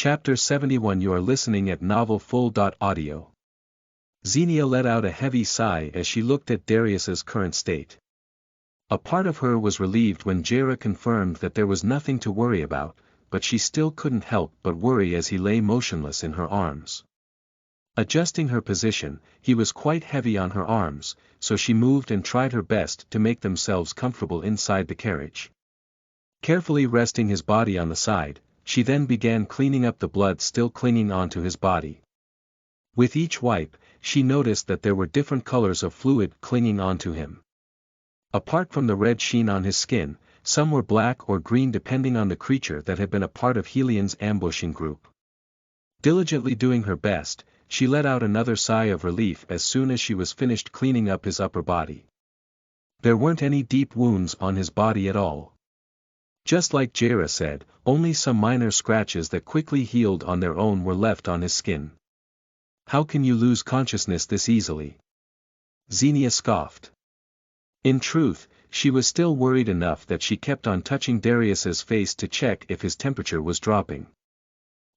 Chapter 71. You are listening at Novel Full. Audio. Xenia let out a heavy sigh as she looked at Darius's current state. A part of her was relieved when Jaira confirmed that there was nothing to worry about, but she still couldn't help but worry as he lay motionless in her arms. Adjusting her position, he was quite heavy on her arms, so she moved and tried her best to make themselves comfortable inside the carriage. Carefully resting his body on the side, she then began cleaning up the blood still clinging onto his body. With each wipe, she noticed that there were different colors of fluid clinging onto him. Apart from the red sheen on his skin, some were black or green depending on the creature that had been a part of Helian's ambushing group. Diligently doing her best, she let out another sigh of relief as soon as she was finished cleaning up his upper body. There weren't any deep wounds on his body at all. Just like Jaira said, only some minor scratches that quickly healed on their own were left on his skin. "How can you lose consciousness this easily?" Xenia scoffed. In truth, she was still worried enough that she kept on touching Darius's face to check if his temperature was dropping.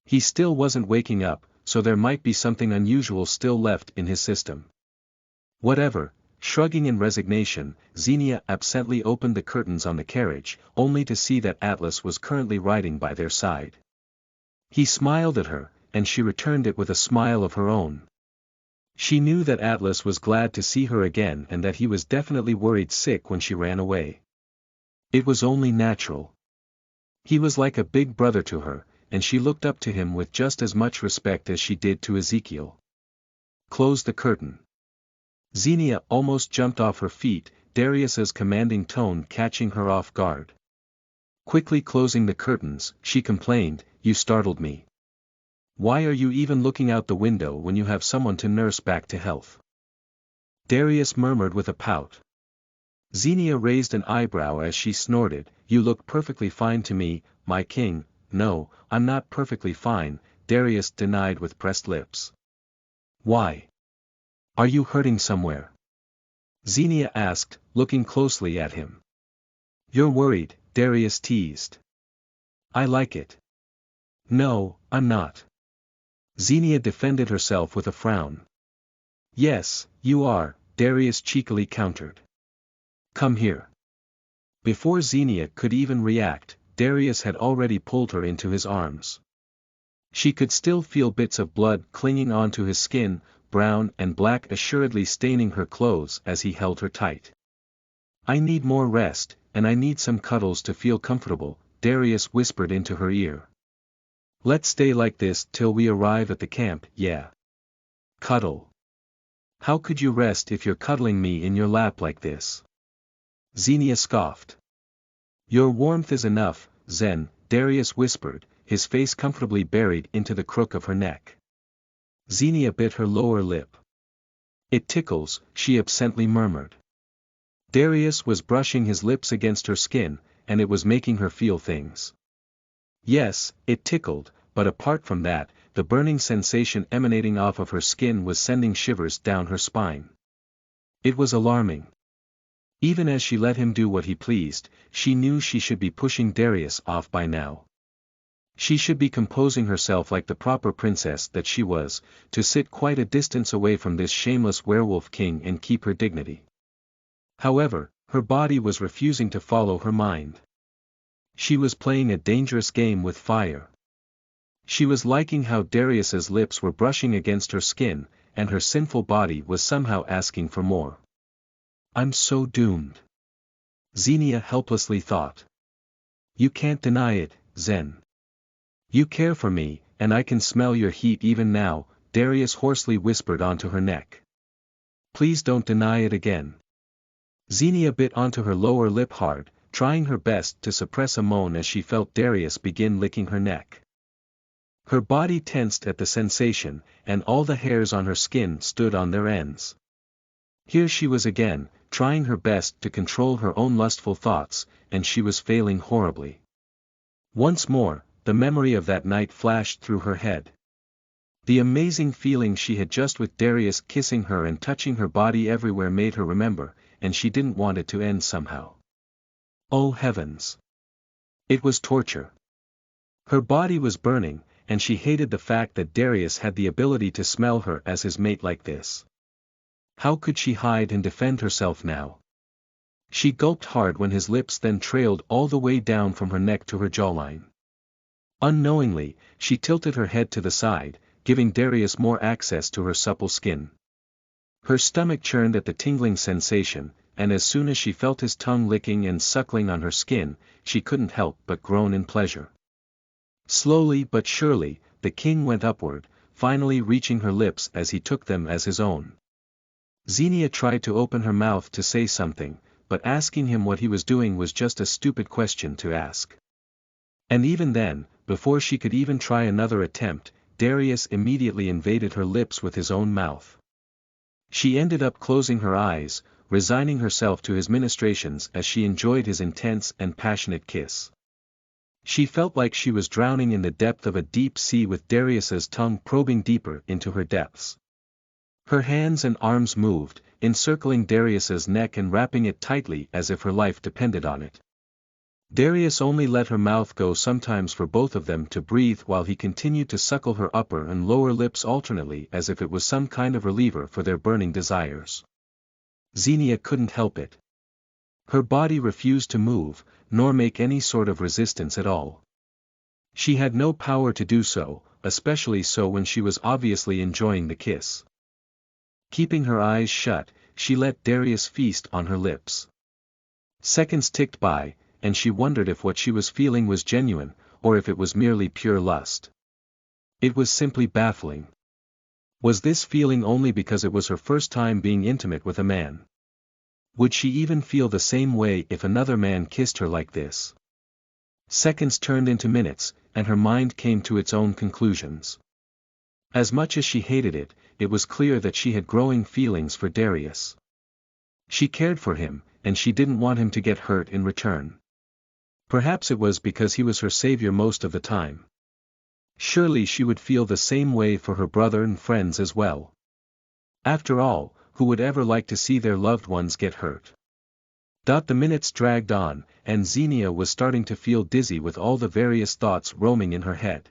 He still wasn't waking up, so there might be something unusual still left in his system. Whatever. Shrugging in resignation, Xenia absently opened the curtains on the carriage, only to see that Atlas was currently riding by their side. He smiled at her, and she returned it with a smile of her own. She knew that Atlas was glad to see her again and that he was definitely worried sick when she ran away. It was only natural. He was like a big brother to her, and she looked up to him with just as much respect as she did to Ezekiel. "Close the curtain." Xenia almost jumped off her feet, Darius's commanding tone catching her off guard. Quickly closing the curtains, she complained, "You startled me. Why are you even looking out the window when you have someone to nurse back to health?" Darius murmured with a pout. Xenia raised an eyebrow as she snorted, "You look perfectly fine to me, my king." "No, I'm not perfectly fine," Darius denied with pressed lips. "Why? Are you hurting somewhere?" Xenia asked, looking closely at him. "You're worried," Darius teased. "I like it." "No, I'm not." Xenia defended herself with a frown. "Yes, you are," Darius cheekily countered. "Come here." Before Xenia could even react, Darius had already pulled her into his arms. She could still feel bits of blood clinging onto his skin, brown and black assuredly staining her clothes as he held her tight. "I need more rest, and I need some cuddles to feel comfortable," Darius whispered into her ear. "Let's stay like this till we arrive at the camp, yeah." "Cuddle? How could you rest if you're cuddling me in your lap like this?" Xenia scoffed. "Your warmth is enough, Zen," Darius whispered, his face comfortably buried into the crook of her neck. Xenia bit her lower lip. "It tickles," she absently murmured. Darius was brushing his lips against her skin, and it was making her feel things. Yes, it tickled, but apart from that, the burning sensation emanating off of her skin was sending shivers down her spine. It was alarming. Even as she let him do what he pleased, she knew she should be pushing Darius off by now. She should be composing herself like the proper princess that she was, to sit quite a distance away from this shameless werewolf king and keep her dignity. However, her body was refusing to follow her mind. She was playing a dangerous game with fire. She was liking how Darius's lips were brushing against her skin, and her sinful body was somehow asking for more. "I'm so doomed," Xenia helplessly thought. "You can't deny it, Zen. You care for me, and I can smell your heat even now," Darius hoarsely whispered onto her neck. "Please don't deny it again." Xenia bit onto her lower lip hard, trying her best to suppress a moan as she felt Darius begin licking her neck. Her body tensed at the sensation, and all the hairs on her skin stood on their ends. Here she was again, trying her best to control her own lustful thoughts, and she was failing horribly. Once more, the memory of that night flashed through her head. The amazing feeling she had just with Darius kissing her and touching her body everywhere made her remember, and she didn't want it to end somehow. Oh heavens! It was torture. Her body was burning, and she hated the fact that Darius had the ability to smell her as his mate like this. How could she hide and defend herself now? She gulped hard when his lips then trailed all the way down from her neck to her jawline. Unknowingly, she tilted her head to the side, giving Darius more access to her supple skin. Her stomach churned at the tingling sensation, and as soon as she felt his tongue licking and suckling on her skin, she couldn't help but groan in pleasure. Slowly but surely, the king went upward, finally reaching her lips as he took them as his own. Xenia tried to open her mouth to say something, but asking him what he was doing was just a stupid question to ask. And even then, before she could even try another attempt, Darius immediately invaded her lips with his own mouth. She ended up closing her eyes, resigning herself to his ministrations as she enjoyed his intense and passionate kiss. She felt like she was drowning in the depth of a deep sea with Darius's tongue probing deeper into her depths. Her hands and arms moved, encircling Darius's neck and wrapping it tightly as if her life depended on it. Darius only let her mouth go sometimes for both of them to breathe while he continued to suckle her upper and lower lips alternately as if it was some kind of reliever for their burning desires. Xenia couldn't help it. Her body refused to move, nor make any sort of resistance at all. She had no power to do so, especially so when she was obviously enjoying the kiss. Keeping her eyes shut, she let Darius feast on her lips. Seconds ticked by, and she wondered if what she was feeling was genuine, or if it was merely pure lust. It was simply baffling. Was this feeling only because it was her first time being intimate with a man? Would she even feel the same way if another man kissed her like this? Seconds turned into minutes, and her mind came to its own conclusions. As much as she hated it, it was clear that she had growing feelings for Darius. She cared for him, and she didn't want him to get hurt in return. Perhaps it was because he was her savior most of the time. Surely she would feel the same way for her brother and friends as well. After all, who would ever like to see their loved ones get hurt? The minutes dragged on, and Xenia was starting to feel dizzy with all the various thoughts roaming in her head.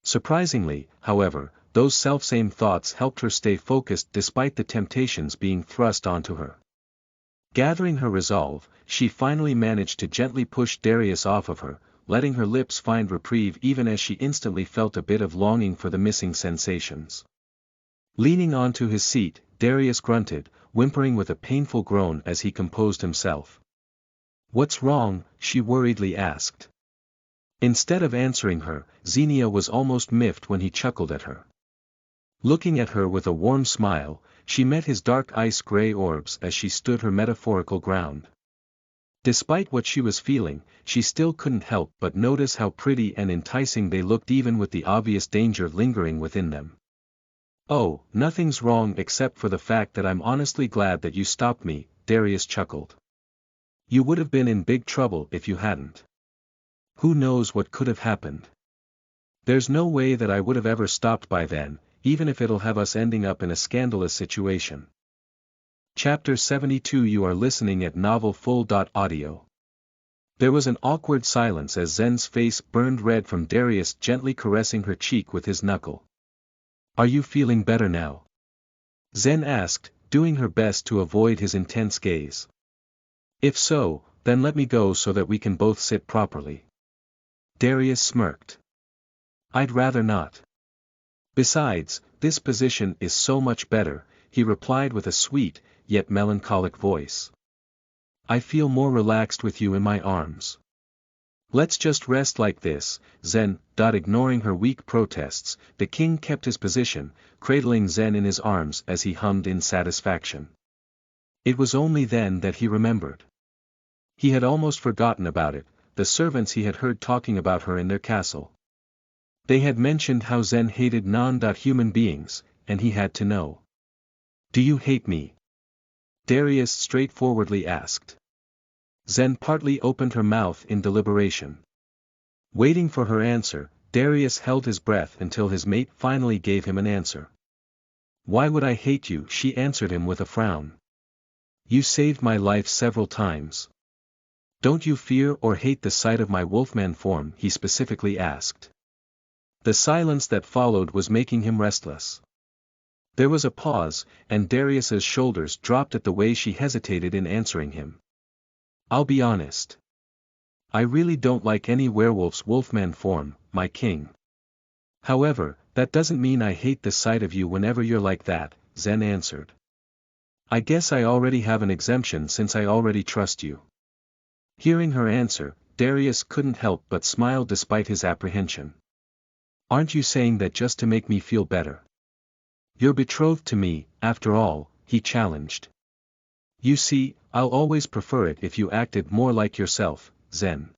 Surprisingly, however, those selfsame thoughts helped her stay focused despite the temptations being thrust onto her. Gathering her resolve, she finally managed to gently push Darius off of her, letting her lips find reprieve even as she instantly felt a bit of longing for the missing sensations. Leaning onto his seat, Darius grunted, whimpering with a painful groan as he composed himself. "What's wrong?" she worriedly asked. Instead of answering her, Xenia was almost miffed when he chuckled at her. Looking at her with a warm smile, she met his dark ice-gray orbs as she stood her metaphorical ground. Despite what she was feeling, she still couldn't help but notice how pretty and enticing they looked even with the obvious danger lingering within them. "Oh, nothing's wrong except for the fact that I'm honestly glad that you stopped me," Darius chuckled. "You would have been in big trouble if you hadn't. Who knows what could have happened? There's no way that I would have ever stopped by then, even if it'll have us ending up in a scandalous situation." Chapter 72. You are listening at novelfull.audio. There was an awkward silence as Zen's face burned red from Darius gently caressing her cheek with his knuckle. "Are you feeling better now?" Zen asked, doing her best to avoid his intense gaze. "If so, then let me go so that we can both sit properly." Darius smirked. "I'd rather not. Besides, this position is so much better," he replied with a sweet, yet melancholic voice. "I feel more relaxed with you in my arms. Let's just rest like this, Zen." Ignoring her weak protests, the king kept his position, cradling Zen in his arms as he hummed in satisfaction. It was only then that he remembered. He had almost forgotten about it, the servants he had heard talking about her in their castle. They had mentioned how Zen hated non-human beings, and he had to know. "Do you hate me?" Darius straightforwardly asked. Zen partly opened her mouth in deliberation. Waiting for her answer, Darius held his breath until his mate finally gave him an answer. "Why would I hate you?" she answered him with a frown. "You saved my life several times. Don't you fear or hate the sight of my wolfman form?" he specifically asked. The silence that followed was making him restless. There was a pause, and Darius's shoulders dropped at the way she hesitated in answering him. I'll be honest. I really don't like any werewolf's wolfman form, my king. However, that doesn't mean I hate the sight of you whenever you're like that, Zen answered. I guess I already have an exemption since I already trust you. Hearing her answer, Darius couldn't help but smile despite his apprehension. Aren't you saying that just to make me feel better? You're betrothed to me, after all, he challenged. You see, I'll always prefer it if you acted more like yourself, Zen.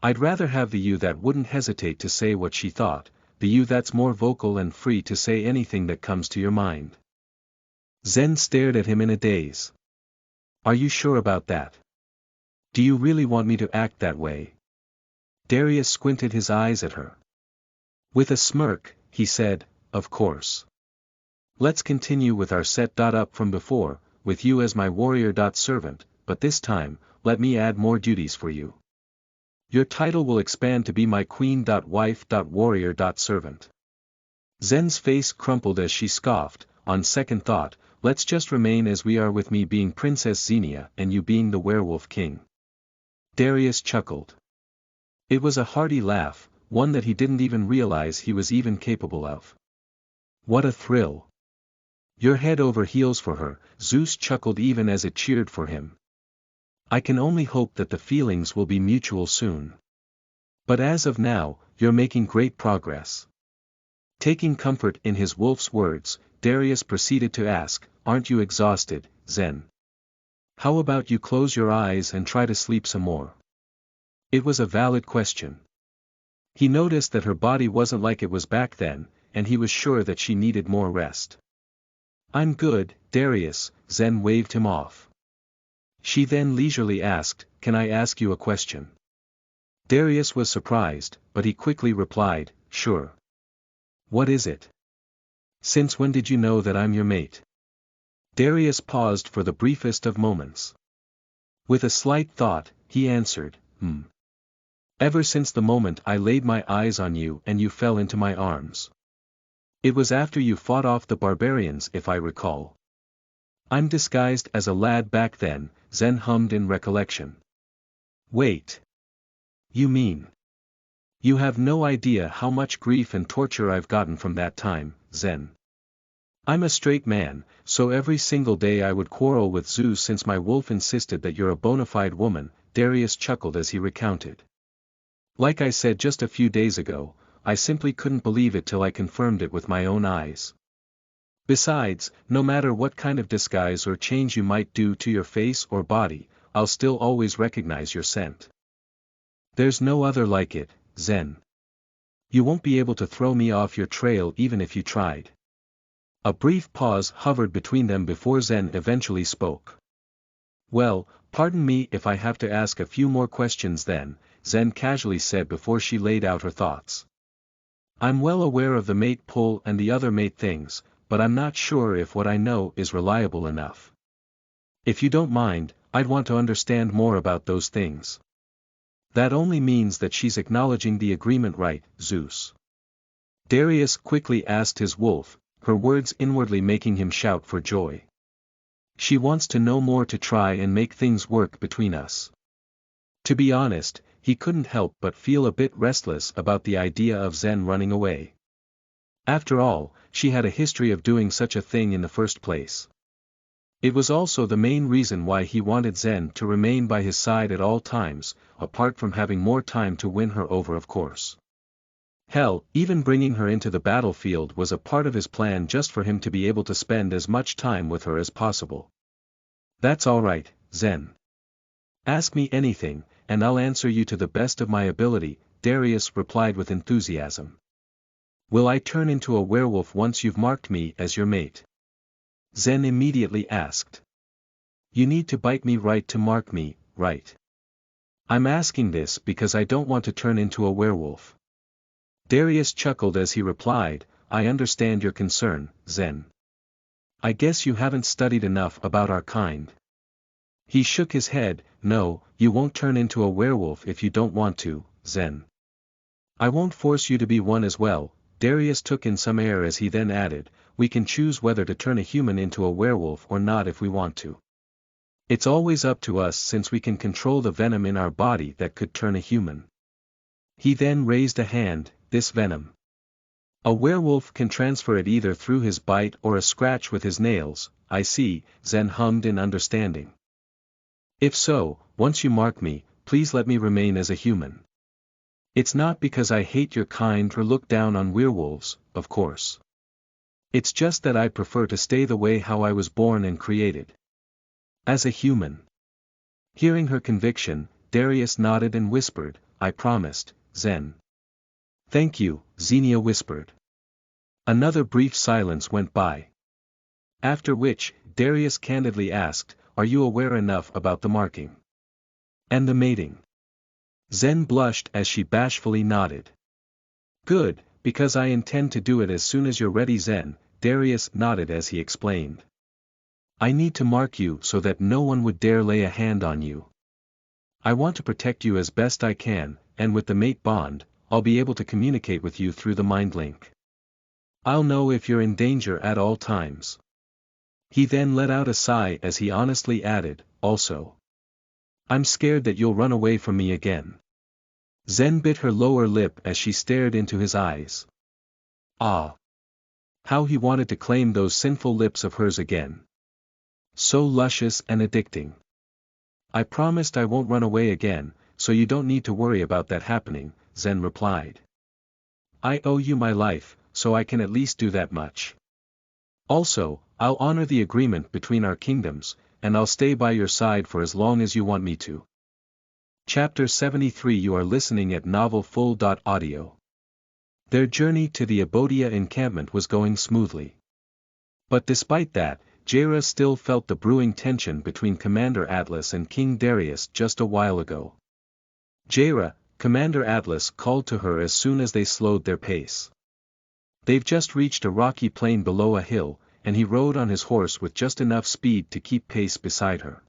I'd rather have the you that wouldn't hesitate to say what she thought, the you that's more vocal and free to say anything that comes to your mind. Zen stared at him in a daze. Are you sure about that? Do you really want me to act that way? Darius squinted his eyes at her. With a smirk, he said, of course. Let's continue with our set. Up from before, with you as my warrior. Servant, but this time, let me add more duties for you. Your title will expand to be my queen. Wife. Warrior. Servant. Zen's face crumpled as she scoffed, on second thought, let's just remain as we are with me being Princess Xenia and you being the werewolf king. Darius chuckled. It was a hearty laugh, one that he didn't even realize he was even capable of. What a thrill. You're head over heels for her, Zeus chuckled even as it cheered for him. I can only hope that the feelings will be mutual soon. But as of now, you're making great progress. Taking comfort in his wolf's words, Darius proceeded to ask, aren't you exhausted, Zen? How about you close your eyes and try to sleep some more? It was a valid question. He noticed that her body wasn't like it was back then, and he was sure that she needed more rest. I'm good, Darius, Zen waved him off. She then leisurely asked, can I ask you a question? Darius was surprised, but he quickly replied, sure. What is it? Since when did you know that I'm your mate? Darius paused for the briefest of moments. With a slight thought, he answered, Ever since the moment I laid my eyes on you and you fell into my arms. It was after you fought off the barbarians if I recall. I'm disguised as a lad back then, Zen hummed in recollection. Wait. You mean? You have no idea how much grief and torture I've gotten from that time, Zen. I'm a straight man, so every single day I would quarrel with Zeus since my wolf insisted that you're a bona fide woman, Darius chuckled as he recounted. Like I said just a few days ago, I simply couldn't believe it till I confirmed it with my own eyes. Besides, no matter what kind of disguise or change you might do to your face or body, I'll still always recognize your scent. There's no other like it, Zen. You won't be able to throw me off your trail even if you tried. A brief pause hovered between them before Zen eventually spoke. Well, pardon me if I have to ask a few more questions then, Zen casually said before she laid out her thoughts. I'm well aware of the mate pull and the other mate things, but I'm not sure if what I know is reliable enough. If you don't mind, I'd want to understand more about those things. That only means that she's acknowledging the agreement, right, Zeus? Darius quickly asked his wolf, her words inwardly making him shout for joy. She wants to know more to try and make things work between us. To be honest, he couldn't help but feel a bit restless about the idea of Zen running away. After all, she had a history of doing such a thing in the first place. It was also the main reason why he wanted Zen to remain by his side at all times, apart from having more time to win her over, of course. Hell, even bringing her into the battlefield was a part of his plan just for him to be able to spend as much time with her as possible. That's all right, Zen. Ask me anything, and I'll answer you to the best of my ability, Darius replied with enthusiasm. Will I turn into a werewolf once you've marked me as your mate? Zen immediately asked. You need to bite me right to mark me, right? I'm asking this because I don't want to turn into a werewolf. Darius chuckled as he replied, I understand your concern, Zen. I guess you haven't studied enough about our kind. He shook his head, no, you won't turn into a werewolf if you don't want to, Zen. I won't force you to be one as well. Darius took in some air as he then added, we can choose whether to turn a human into a werewolf or not if we want to. It's always up to us since we can control the venom in our body that could turn a human. He then raised a hand, this venom. A werewolf can transfer it either through his bite or a scratch with his nails, I see, Zen hummed in understanding. If so, once you mark me, please let me remain as a human. It's not because I hate your kind or look down on werewolves, of course. It's just that I prefer to stay the way how I was born and created. As a human. Hearing her conviction, Darius nodded and whispered, I promised, Zen. Thank you, Xenia whispered. Another brief silence went by. After which, Darius candidly asked, are you aware enough about the marking? And the mating? Zen blushed as she bashfully nodded. Good, because I intend to do it as soon as you're ready Zen, Darius nodded as he explained. I need to mark you so that no one would dare lay a hand on you. I want to protect you as best I can, and with the mate bond, I'll be able to communicate with you through the mind link. I'll know if you're in danger at all times. He then let out a sigh as he honestly added, also. I'm scared that you'll run away from me again. Zen bit her lower lip as she stared into his eyes. Ah! How he wanted to claim those sinful lips of hers again. So luscious and addicting. I promised I won't run away again, so you don't need to worry about that happening, Zen replied. I owe you my life, so I can at least do that much. Also, I'll honor the agreement between our kingdoms, and I'll stay by your side for as long as you want me to. Chapter 73 You are listening at novelfull.audio. Their journey to the Abodia encampment was going smoothly. But despite that, Jaira still felt the brewing tension between Commander Atlas and King Darius just a while ago. Jaira, Commander Atlas called to her as soon as they slowed their pace. They've just reached a rocky plain below a hill, and he rode on his horse with just enough speed to keep pace beside her.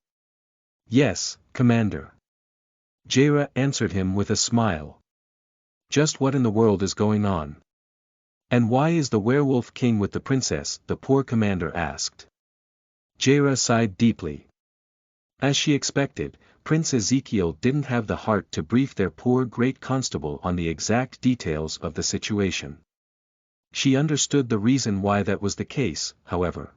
Yes, Commander. Jaira answered him with a smile. Just what in the world is going on? And why is the werewolf king with the princess? The poor commander asked. Jaira sighed deeply. As she expected, Prince Ezekiel didn't have the heart to brief their poor great constable on the exact details of the situation. She understood the reason why that was the case, however.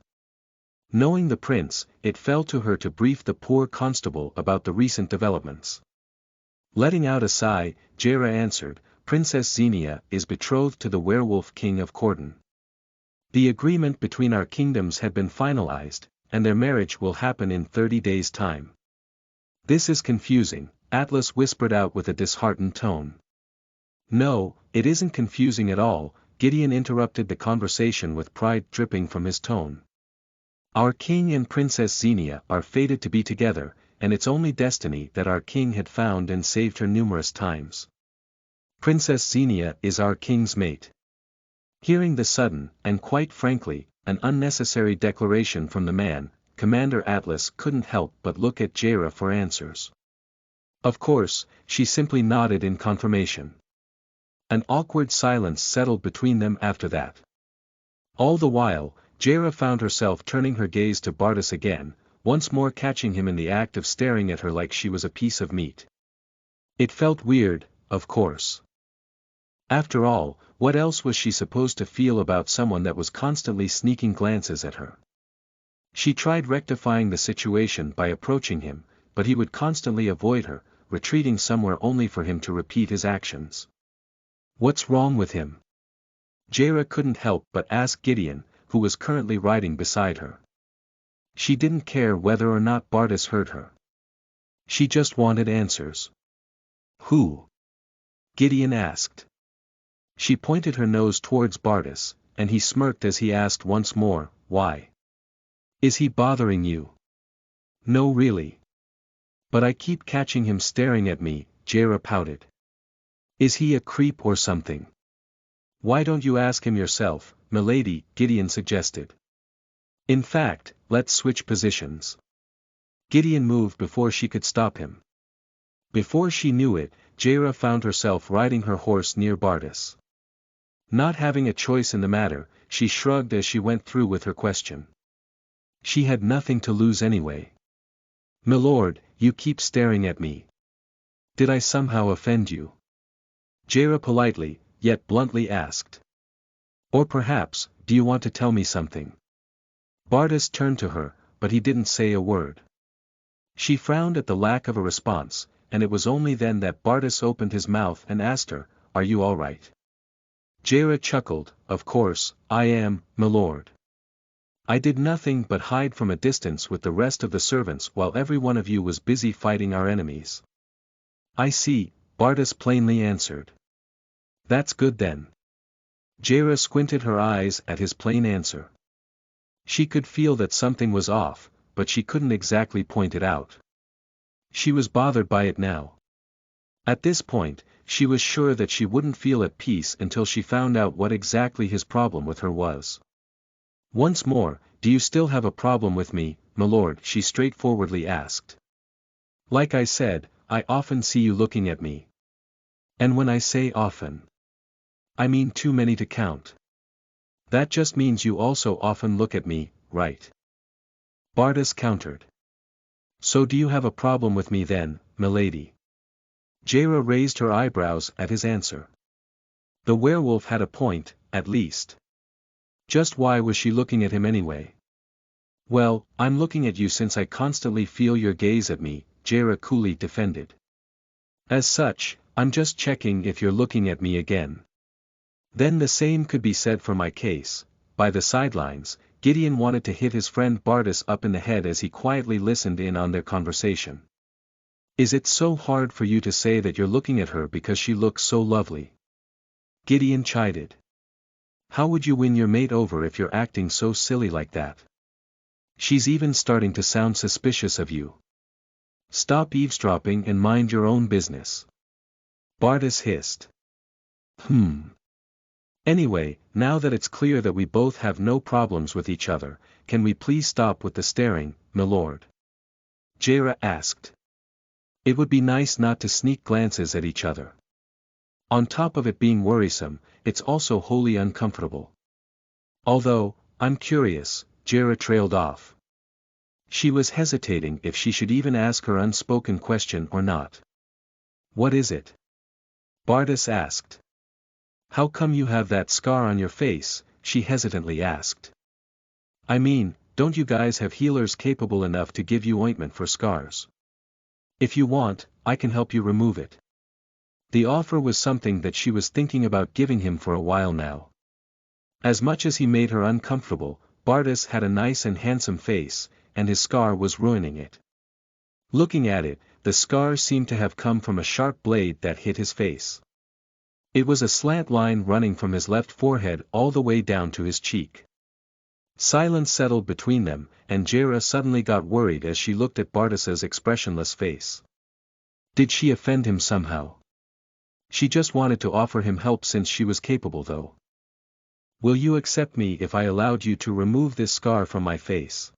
Knowing the prince, it fell to her to brief the poor constable about the recent developments. Letting out a sigh, Jaira answered, Princess Xenia is betrothed to the werewolf king of Cordon. The agreement between our kingdoms had been finalized, and their marriage will happen in 30 days' time. This is confusing, Atlas whispered out with a disheartened tone. No, it isn't confusing at all, Gideon interrupted the conversation with pride dripping from his tone. Our king and Princess Xenia are fated to be together, and it's only destiny that our king had found and saved her numerous times. Princess Xenia is our king's mate. Hearing the sudden, and quite frankly, an unnecessary declaration from the man, Commander Atlas couldn't help but look at Jaira for answers. Of course, she simply nodded in confirmation. An awkward silence settled between them after that. All the while, Jaira found herself turning her gaze to Bardas again, once more catching him in the act of staring at her like she was a piece of meat. It felt weird, of course. After all, what else was she supposed to feel about someone that was constantly sneaking glances at her? She tried rectifying the situation by approaching him, but he would constantly avoid her, retreating somewhere only for him to repeat his actions. What's wrong with him? Jaira couldn't help but ask Gideon, who was currently riding beside her. She didn't care whether or not Bardas heard her. She just wanted answers. Who? Gideon asked. She pointed her nose towards Bardas, and he smirked as he asked once more, why? Is he bothering you? No really. But I keep catching him staring at me, Jaira pouted. Is he a creep or something? Why don't you ask him yourself, milady, Gideon suggested. In fact, let's switch positions. Gideon moved before she could stop him. Before she knew it, Jaira found herself riding her horse near Bardas. Not having a choice in the matter, she shrugged as she went through with her question. She had nothing to lose anyway. "Milord, you keep staring at me. Did I somehow offend you?" Jaira politely, yet bluntly asked. "Or perhaps, do you want to tell me something?" Bardas turned to her, but he didn't say a word. She frowned at the lack of a response, and it was only then that Bardas opened his mouth and asked her, "Are you all right?" Jaira chuckled, "Of course, I am, milord. I did nothing but hide from a distance with the rest of the servants while every one of you was busy fighting our enemies." "I see," Bardas plainly answered. "That's good then." Jaira squinted her eyes at his plain answer. She could feel that something was off, but she couldn't exactly point it out. She was bothered by it now. At this point, she was sure that she wouldn't feel at peace until she found out what exactly his problem with her was. "Once more, do you still have a problem with me, milord?" she straightforwardly asked. "Like I said, I often see you looking at me. And when I say often, I mean too many to count. That just means you also often look at me, right?" Bardas countered. "So do you have a problem with me then, milady?" Jaira raised her eyebrows at his answer. The werewolf had a point, at least. Just why was she looking at him anyway? "Well, I'm looking at you since I constantly feel your gaze at me," Jaira coolly defended. "As such, I'm just checking if you're looking at me again." Then the same could be said for my case. By the sidelines, Gideon wanted to hit his friend Bardas up in the head as he quietly listened in on their conversation. "Is it so hard for you to say that you're looking at her because she looks so lovely?" Gideon chided. "How would you win your mate over if you're acting so silly like that? She's even starting to sound suspicious of you. Stop eavesdropping and mind your own business." Bardas hissed. Anyway, now that it's clear that we both have no problems with each other, can we please stop with the staring, milord?" Jaira asked. "It would be nice not to sneak glances at each other. On top of it being worrisome, it's also wholly uncomfortable. Although, I'm curious," Jaira trailed off. She was hesitating if she should even ask her unspoken question or not. "What is it?" Bardas asked. "How come you have that scar on your face?" she hesitantly asked. "I mean, don't you guys have healers capable enough to give you ointment for scars? If you want, I can help you remove it." The offer was something that she was thinking about giving him for a while now. As much as he made her uncomfortable, Bardas had a nice and handsome face, and his scar was ruining it. Looking at it, the scar seemed to have come from a sharp blade that hit his face. It was a slant line running from his left forehead all the way down to his cheek. Silence settled between them, and Jaira suddenly got worried as she looked at Bardas's expressionless face. Did she offend him somehow? She just wanted to offer him help since she was capable though. "Will you accept me if I allowed you to remove this scar from my face?"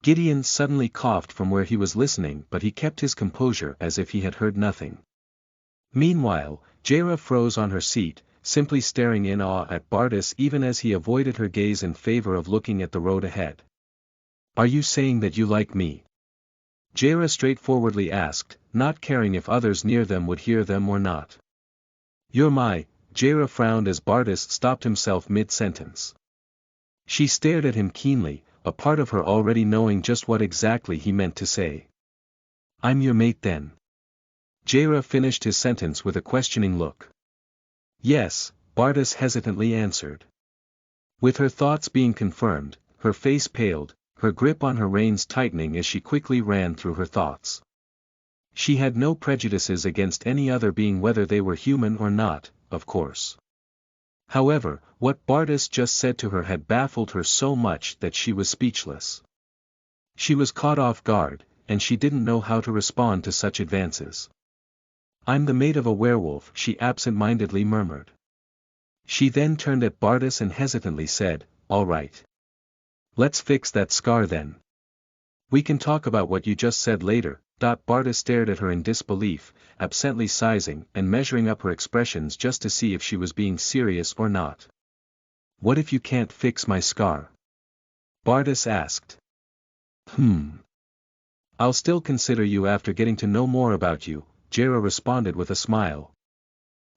Gideon suddenly coughed from where he was listening, but he kept his composure as if he had heard nothing. Meanwhile, Jaira froze on her seat, simply staring in awe at Bardas even as he avoided her gaze in favor of looking at the road ahead. "Are you saying that you like me?" Jaira straightforwardly asked, not caring if others near them would hear them or not. "You're my..." Jaira frowned as Bardas stopped himself mid-sentence. She stared at him keenly, a part of her already knowing just what exactly he meant to say. "I'm your mate then." Jaira finished his sentence with a questioning look. "Yes," Bardas hesitantly answered. With her thoughts being confirmed, her face paled, her grip on her reins tightening as she quickly ran through her thoughts. She had no prejudices against any other being whether they were human or not, of course. However, what Bardas just said to her had baffled her so much that she was speechless. She was caught off guard, and she didn't know how to respond to such advances. "I'm the mate of a werewolf," she absent-mindedly murmured. She then turned at Bardas and hesitantly said, "All right. Let's fix that scar then. We can talk about what you just said later," Barda stared at her in disbelief, absently sizing and measuring up her expressions just to see if she was being serious or not. What if you can't fix my scar? Bardas asked. I'll still consider you after getting to know more about you, Jera responded with a smile.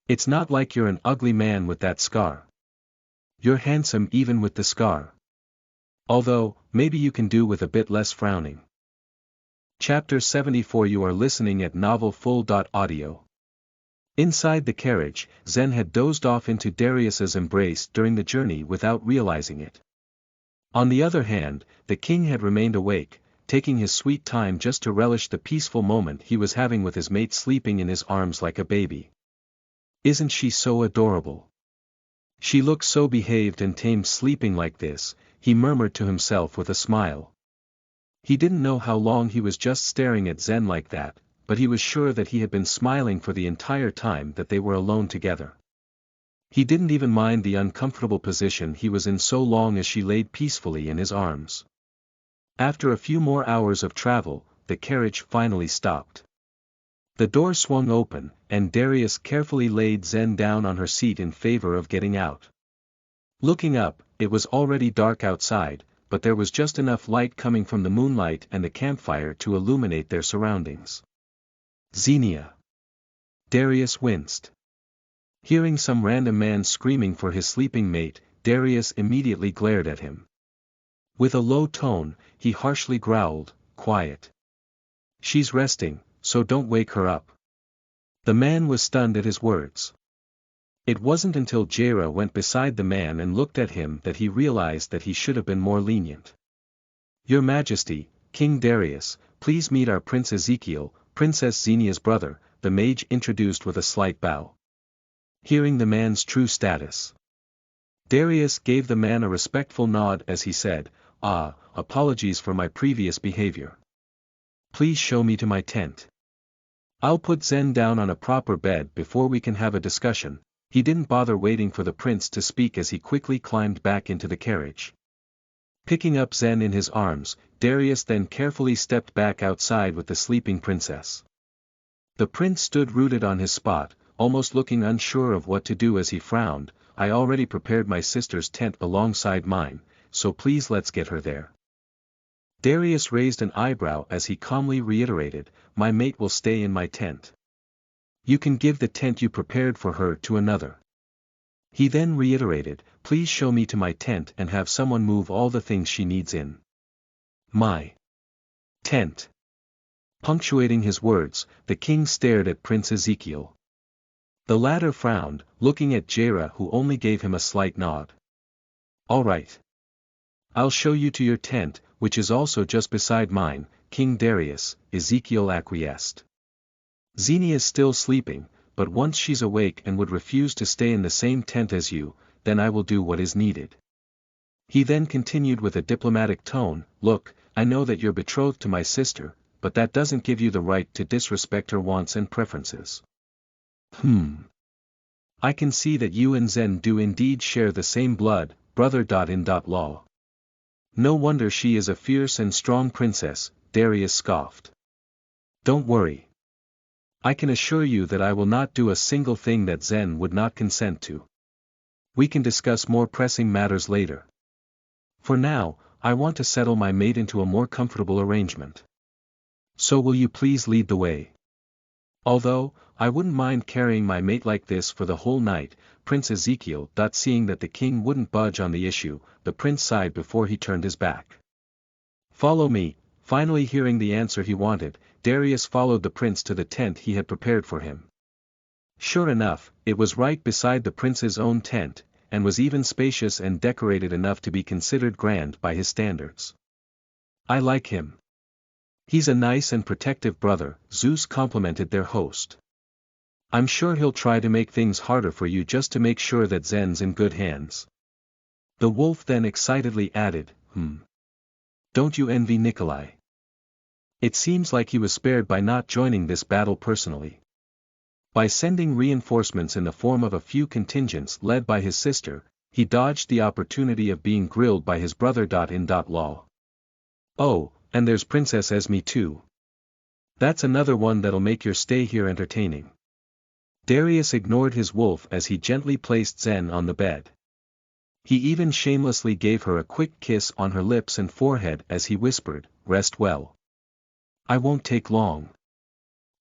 It's not like you're an ugly man with that scar. You're handsome even with the scar. Although, maybe you can do with a bit less frowning. Chapter 74. You are listening at novelfull.audio. Inside the carriage, Zen had dozed off into Darius's embrace during the journey without realizing it. On the other hand, the king had remained awake, taking his sweet time just to relish the peaceful moment he was having with his mate sleeping in his arms like a baby. Isn't she so adorable? She looks so behaved and tamed sleeping like this, he murmured to himself with a smile. He didn't know how long he was just staring at Zen like that, but he was sure that he had been smiling for the entire time that they were alone together. He didn't even mind the uncomfortable position he was in so long as she laid peacefully in his arms. After a few more hours of travel, the carriage finally stopped. The door swung open, and Darius carefully laid Zen down on her seat in favor of getting out. Looking up, it was already dark outside, but there was just enough light coming from the moonlight and the campfire to illuminate their surroundings. Xenia. Darius winced. Hearing some random man screaming for his sleeping mate, Darius immediately glared at him. With a low tone, he harshly growled, "Quiet. She's resting, so don't wake her up." The man was stunned at his words. It wasn't until Jera went beside the man and looked at him that he realized that he should have been more lenient. "Your Majesty, King Darius, please meet our Prince Ezekiel, Princess Xenia's brother," the mage introduced with a slight bow. Hearing the man's true status, Darius gave the man a respectful nod as he said, "Apologies for my previous behavior. Please show me to my tent. I'll put Zen down on a proper bed before we can have a discussion." He didn't bother waiting for the prince to speak as he quickly climbed back into the carriage. Picking up Zen in his arms, Darius then carefully stepped back outside with the sleeping princess. The prince stood rooted on his spot, almost looking unsure of what to do as he frowned. "I already prepared my sister's tent alongside mine, so please let's get her there." Darius raised an eyebrow as he calmly reiterated, "My mate will stay in my tent. You can give the tent you prepared for her to another." He then reiterated, "Please show me to my tent and have someone move all the things she needs in my tent." Punctuating his words, the king stared at Prince Ezekiel. The latter frowned, looking at Jera who only gave him a slight nod. "All right. I'll show you to your tent, which is also just beside mine, King Darius," Ezekiel acquiesced. "Xenia's still sleeping, but once she's awake and would refuse to stay in the same tent as you, then I will do what is needed." He then continued with a diplomatic tone, "Look, I know that you're betrothed to my sister, but that doesn't give you the right to disrespect her wants and preferences. I can see that you and Zen do indeed share the same blood, brother.in.law. No wonder she is a fierce and strong princess," Darius scoffed. "Don't worry. I can assure you that I will not do a single thing that Zen would not consent to. We can discuss more pressing matters later. For now, I want to settle my mate into a more comfortable arrangement. So will you please lead the way? Although, I wouldn't mind carrying my mate like this for the whole night." Prince Ezekiel. Seeing that the king wouldn't budge on the issue, the prince sighed before he turned his back. "Follow me." Finally hearing the answer he wanted, Darius followed the prince to the tent he had prepared for him. Sure enough, it was right beside the prince's own tent, and was even spacious and decorated enough to be considered grand by his standards. "I like him. He's a nice and protective brother," Zeus complimented their host. "I'm sure he'll try to make things harder for you just to make sure that Zen's in good hands." The wolf then excitedly added, Don't you envy Nikolai? It seems like he was spared by not joining this battle personally. By sending reinforcements in the form of a few contingents led by his sister, he dodged the opportunity of being grilled by his brother.in.law. "Oh, and there's Princess Esme too. That's another one that'll make your stay here entertaining. Darius ignored his wolf as he gently placed Zen on the bed. He even shamelessly gave her a quick kiss on her lips and forehead as he whispered, "Rest well. I won't take long."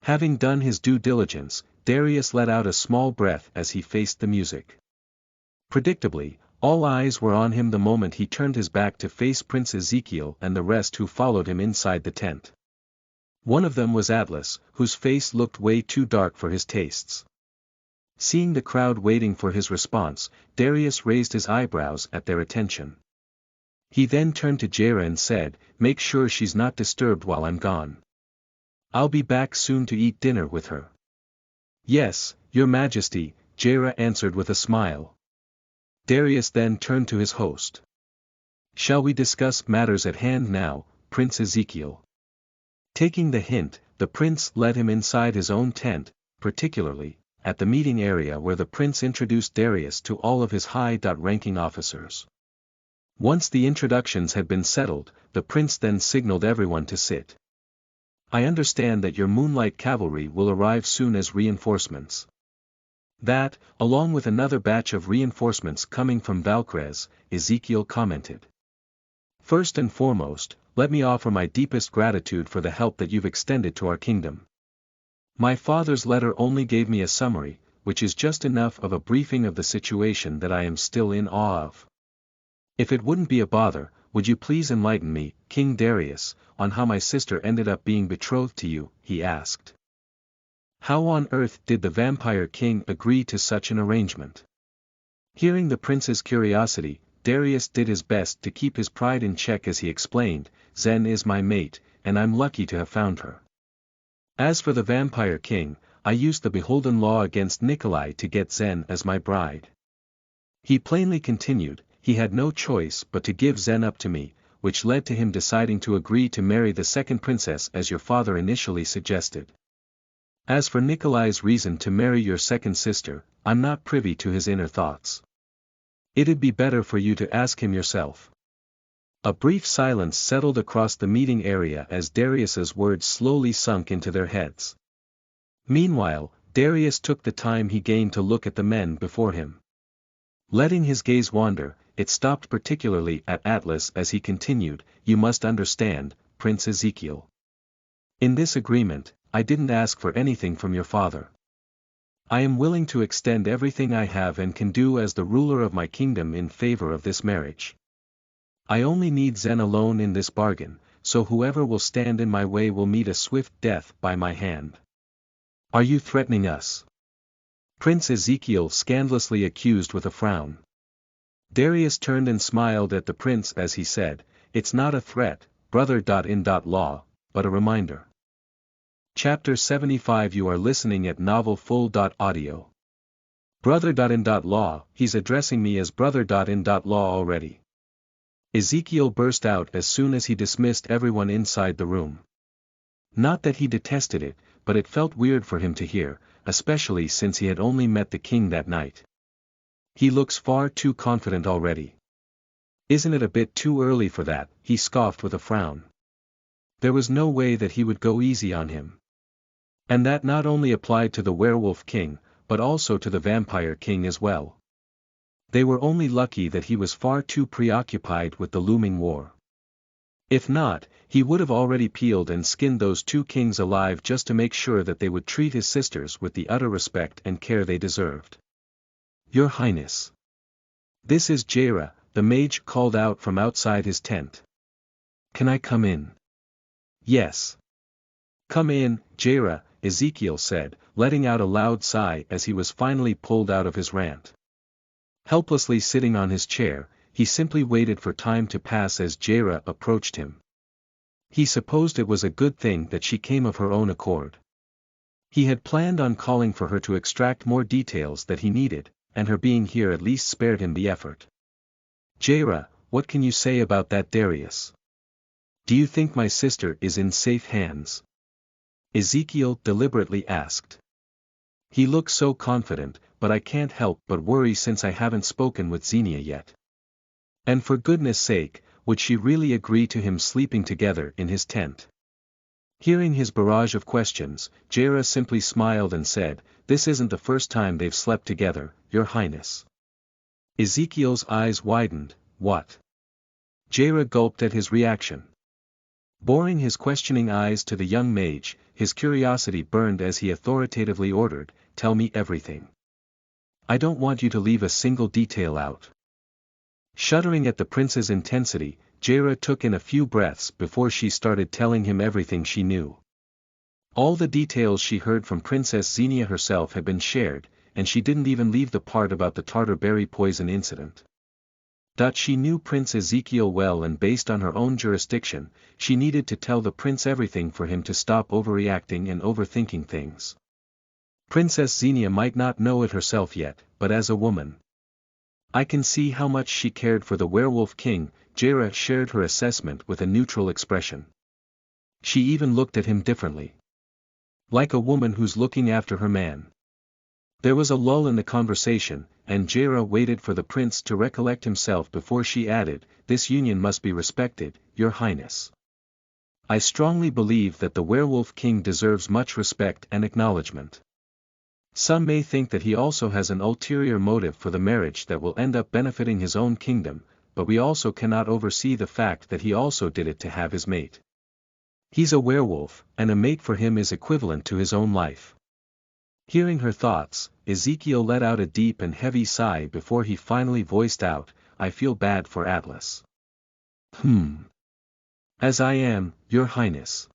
Having done his due diligence, Darius let out a small breath as he faced the music. Predictably, all eyes were on him the moment he turned his back to face Prince Ezekiel and the rest who followed him inside the tent. One of them was Atlas, whose face looked way too dark for his tastes. Seeing the crowd waiting for his response, Darius raised his eyebrows at their attention. He then turned to Jaira and said, "Make sure she's not disturbed while I'm gone. I'll be back soon to eat dinner with her." "Yes, Your Majesty," Jaira answered with a smile. Darius then turned to his host. "Shall we discuss matters at hand now, Prince Ezekiel?" Taking the hint, the prince led him inside his own tent, particularly at the meeting area where the prince introduced Darius to all of his high-ranking officers. Once the introductions had been settled, the prince then signaled everyone to sit. "I understand that your Moonlight Cavalry will arrive soon as reinforcements." "That, along with another batch of reinforcements coming from Valkrez," Ezekiel commented. "First and foremost, let me offer my deepest gratitude for the help that you've extended to our kingdom. My father's letter only gave me a summary, which is just enough of a briefing of the situation that I am still in awe of. If it wouldn't be a bother, would you please enlighten me, King Darius, on how my sister ended up being betrothed to you?" he asked. "How on earth did the Vampire King agree to such an arrangement?" Hearing the prince's curiosity, Darius did his best to keep his pride in check as he explained, "Zen is my mate, and I'm lucky to have found her. As for the Vampire King, I used the beholden law against Nikolai to get Zen as my bride." He plainly continued, he had no choice but to give Zen up to me, which led to him deciding to agree to marry the second princess as your father initially suggested. As for Nikolai's reason to marry your second sister, I'm not privy to his inner thoughts. It'd be better for you to ask him yourself. A brief silence settled across the meeting area as Darius's words slowly sunk into their heads. Meanwhile, Darius took the time he gained to look at the men before him. Letting his gaze wander, it stopped particularly at Atlas as he continued, "You must understand, Prince Ezekiel. In this agreement, I didn't ask for anything from your father. I am willing to extend everything I have and can do as the ruler of my kingdom in favor of this marriage. I only need Zen alone in this bargain, so whoever will stand in my way will meet a swift death by my hand." "Are you threatening us?" Prince Ezekiel scandalously accused with a frown. Darius turned and smiled at the prince as he said, "It's not a threat, brother.in.law, but a reminder." Chapter 75. You are listening at novelfull.audio. Brother.in.law, he's addressing me as brother.in.law already. Ezekiel burst out as soon as he dismissed everyone inside the room. Not that he detested it, but it felt weird for him to hear, especially since he had only met the king that night. He looks far too confident already. "Isn't it a bit too early for that?" he scoffed with a frown. There was no way that he would go easy on him. And that not only applied to the Werewolf King, but also to the Vampire King as well. They were only lucky that he was far too preoccupied with the looming war. If not, he would have already peeled and skinned those two kings alive just to make sure that they would treat his sisters with the utter respect and care they deserved. "Your Highness. This is Jaira," the mage called out from outside his tent. "Can I come in?" "Yes. Come in, Jaira," Ezekiel said, letting out a loud sigh as he was finally pulled out of his rant. Helplessly sitting on his chair, he simply waited for time to pass as Jaira approached him. He supposed it was a good thing that she came of her own accord. He had planned on calling for her to extract more details that he needed, and her being here at least spared him the effort. "Jaira, what can you say about that, Darius? Do you think my sister is in safe hands?" Ezekiel deliberately asked. He looked so confident, but I can't help but worry since I haven't spoken with Xenia yet. And for goodness sake, would she really agree to him sleeping together in his tent? Hearing his barrage of questions, Jaira simply smiled and said, "This isn't the first time they've slept together, Your Highness." Ezekiel's eyes widened. "What?" Jaira gulped at his reaction. Boring his questioning eyes to the young mage, his curiosity burned as he authoritatively ordered, "Tell me everything. I don't want you to leave a single detail out." Shuddering at the prince's intensity, Jaira took in a few breaths before she started telling him everything she knew. All the details she heard from Princess Xenia herself had been shared, and she didn't even leave the part about the tartar berry poison incident. She knew Prince Ezekiel well, and based on her own jurisdiction, she needed to tell the prince everything for him to stop overreacting and overthinking things. Princess Xenia might not know it herself yet, but as a woman, I can see how much she cared for the werewolf king. Jaira shared her assessment with a neutral expression. She even looked at him differently. Like a woman who's looking after her man. There was a lull in the conversation, and Jaira waited for the prince to recollect himself before she added, "This union must be respected, Your Highness. I strongly believe that the werewolf king deserves much respect and acknowledgement. Some may think that he also has an ulterior motive for the marriage that will end up benefiting his own kingdom, but we also cannot oversee the fact that he also did it to have his mate. He's a werewolf, and a mate for him is equivalent to his own life." Hearing her thoughts, Ezekiel let out a deep and heavy sigh before he finally voiced out, "I feel bad for Atlas." As I am, Your Highness.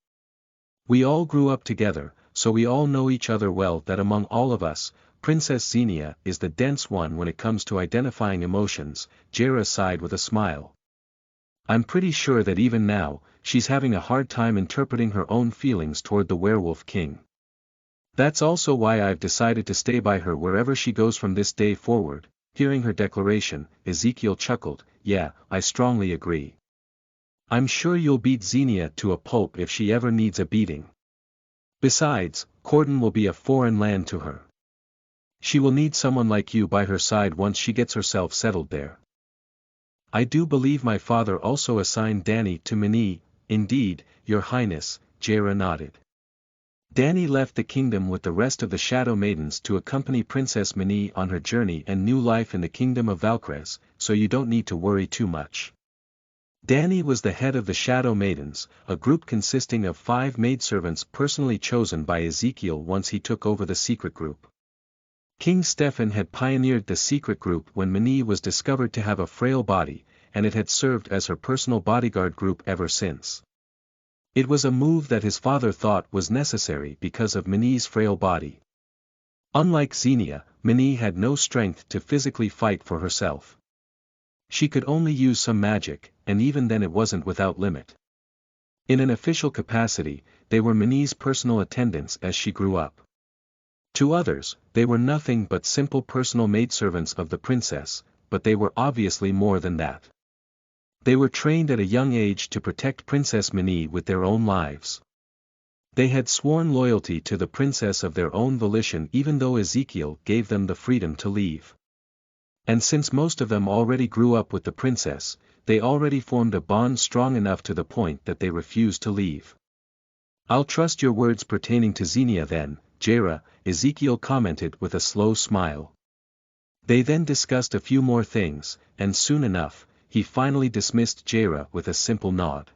We all grew up together, so we all know each other well. That among all of us, Princess Xenia is the dense one when it comes to identifying emotions." Jaira sighed with a smile. "I'm pretty sure that even now, she's having a hard time interpreting her own feelings toward the werewolf king. That's also why I've decided to stay by her wherever she goes from this day forward." Hearing her declaration, Ezekiel chuckled, "Yeah, I strongly agree. I'm sure you'll beat Xenia to a pulp if she ever needs a beating. Besides, Corden will be a foreign land to her. She will need someone like you by her side once she gets herself settled there." "I do believe my father also assigned Danny to Mini." "Indeed, Your Highness," Jaira nodded. "Danny left the kingdom with the rest of the Shadow Maidens to accompany Princess Mini on her journey and new life in the kingdom of Valkrez, so you don't need to worry too much." Danny was the head of the Shadow Maidens, a group consisting of 5 maidservants personally chosen by Ezekiel once he took over the secret group. King Stefan had pioneered the secret group when Mini was discovered to have a frail body, and it had served as her personal bodyguard group ever since. It was a move that his father thought was necessary because of Mini's frail body. Unlike Xenia, Mini had no strength to physically fight for herself. She could only use some magic, and even then it wasn't without limit. In an official capacity, they were Mini's personal attendants as she grew up. To others, they were nothing but simple personal maidservants of the princess, but they were obviously more than that. They were trained at a young age to protect Princess Mini with their own lives. They had sworn loyalty to the princess of their own volition even though Ezekiel gave them the freedom to leave. And since most of them already grew up with the princess, they already formed a bond strong enough to the point that they refused to leave. "I'll trust your words pertaining to Xenia then, Jaira," Ezekiel commented with a slow smile. They then discussed a few more things, and soon enough, he finally dismissed Jaira with a simple nod.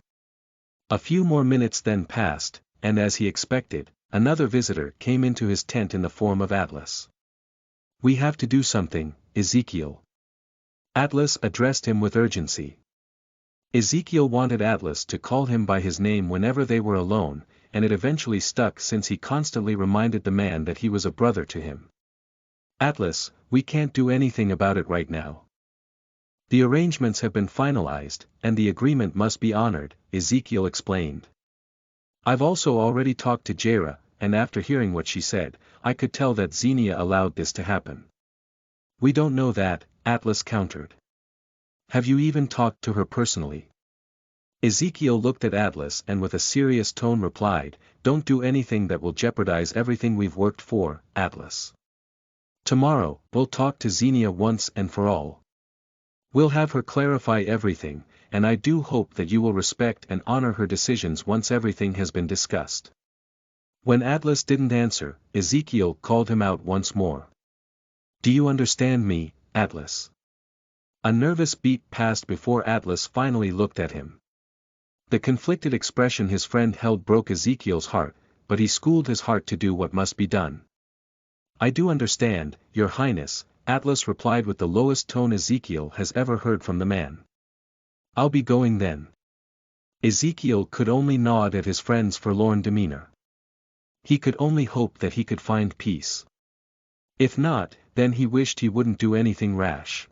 A few more minutes then passed, and as he expected, another visitor came into his tent in the form of Atlas. "We have to do something, Ezekiel." Atlas addressed him with urgency. Ezekiel wanted Atlas to call him by his name whenever they were alone, and it eventually stuck since he constantly reminded the man that he was a brother to him. "Atlas, we can't do anything about it right now. The arrangements have been finalized, and the agreement must be honored," Ezekiel explained. "I've also already talked to Jaira, and after hearing what she said, I could tell that Xenia allowed this to happen." "We don't know that," Atlas countered. "Have you even talked to her personally?" Ezekiel looked at Atlas and with a serious tone replied, "Don't do anything that will jeopardize everything we've worked for, Atlas. Tomorrow, we'll talk to Xenia once and for all. We'll have her clarify everything, and I do hope that you will respect and honor her decisions once everything has been discussed. When Atlas didn't answer, Ezekiel called him out once more. Do you understand me, Atlas? A nervous beat passed before Atlas finally looked at him. The conflicted expression his friend held broke Ezekiel's heart, but he schooled his heart to do what must be done. I do understand, Your Highness, Atlas replied with the lowest tone Ezekiel has ever heard from the man. I'll be going then. Ezekiel could only nod at his friend's forlorn demeanor. He could only hope that he could find peace. If not, then he wished he wouldn't do anything rash.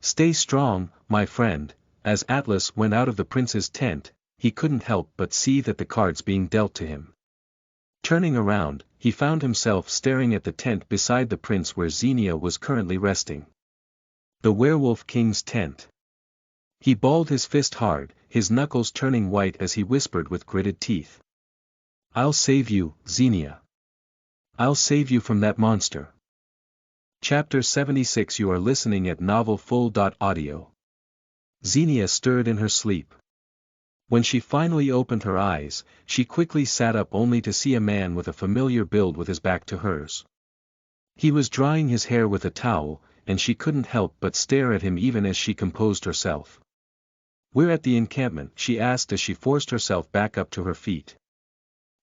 Stay strong, my friend. As Atlas went out of the prince's tent, he couldn't help but see that the cards being dealt to him. Turning around, he found himself staring at the tent beside the prince where Xenia was currently resting. The werewolf king's tent. He balled his fist hard, his knuckles turning white as he whispered with gritted teeth. I'll save you, Xenia. I'll save you from that monster. Chapter 76. You are listening at novelfull.audio. Xenia stirred in her sleep. When she finally opened her eyes, she quickly sat up only to see a man with a familiar build with his back to hers. He was drying his hair with a towel, and she couldn't help but stare at him even as she composed herself. We're at the encampment, she asked as she forced herself back up to her feet.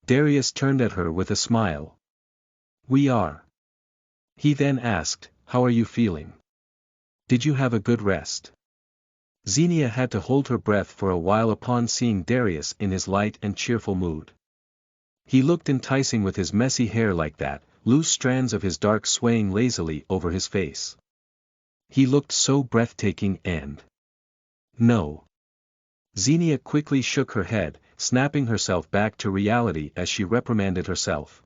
Darius turned at her with a smile. We are. He then asked, how are you feeling? Did you have a good rest? Xenia had to hold her breath for a while upon seeing Darius in his light and cheerful mood. He looked enticing with his messy hair like that, loose strands of his dark swaying lazily over his face. He looked so breathtaking and... No. Xenia quickly shook her head, snapping herself back to reality as she reprimanded herself.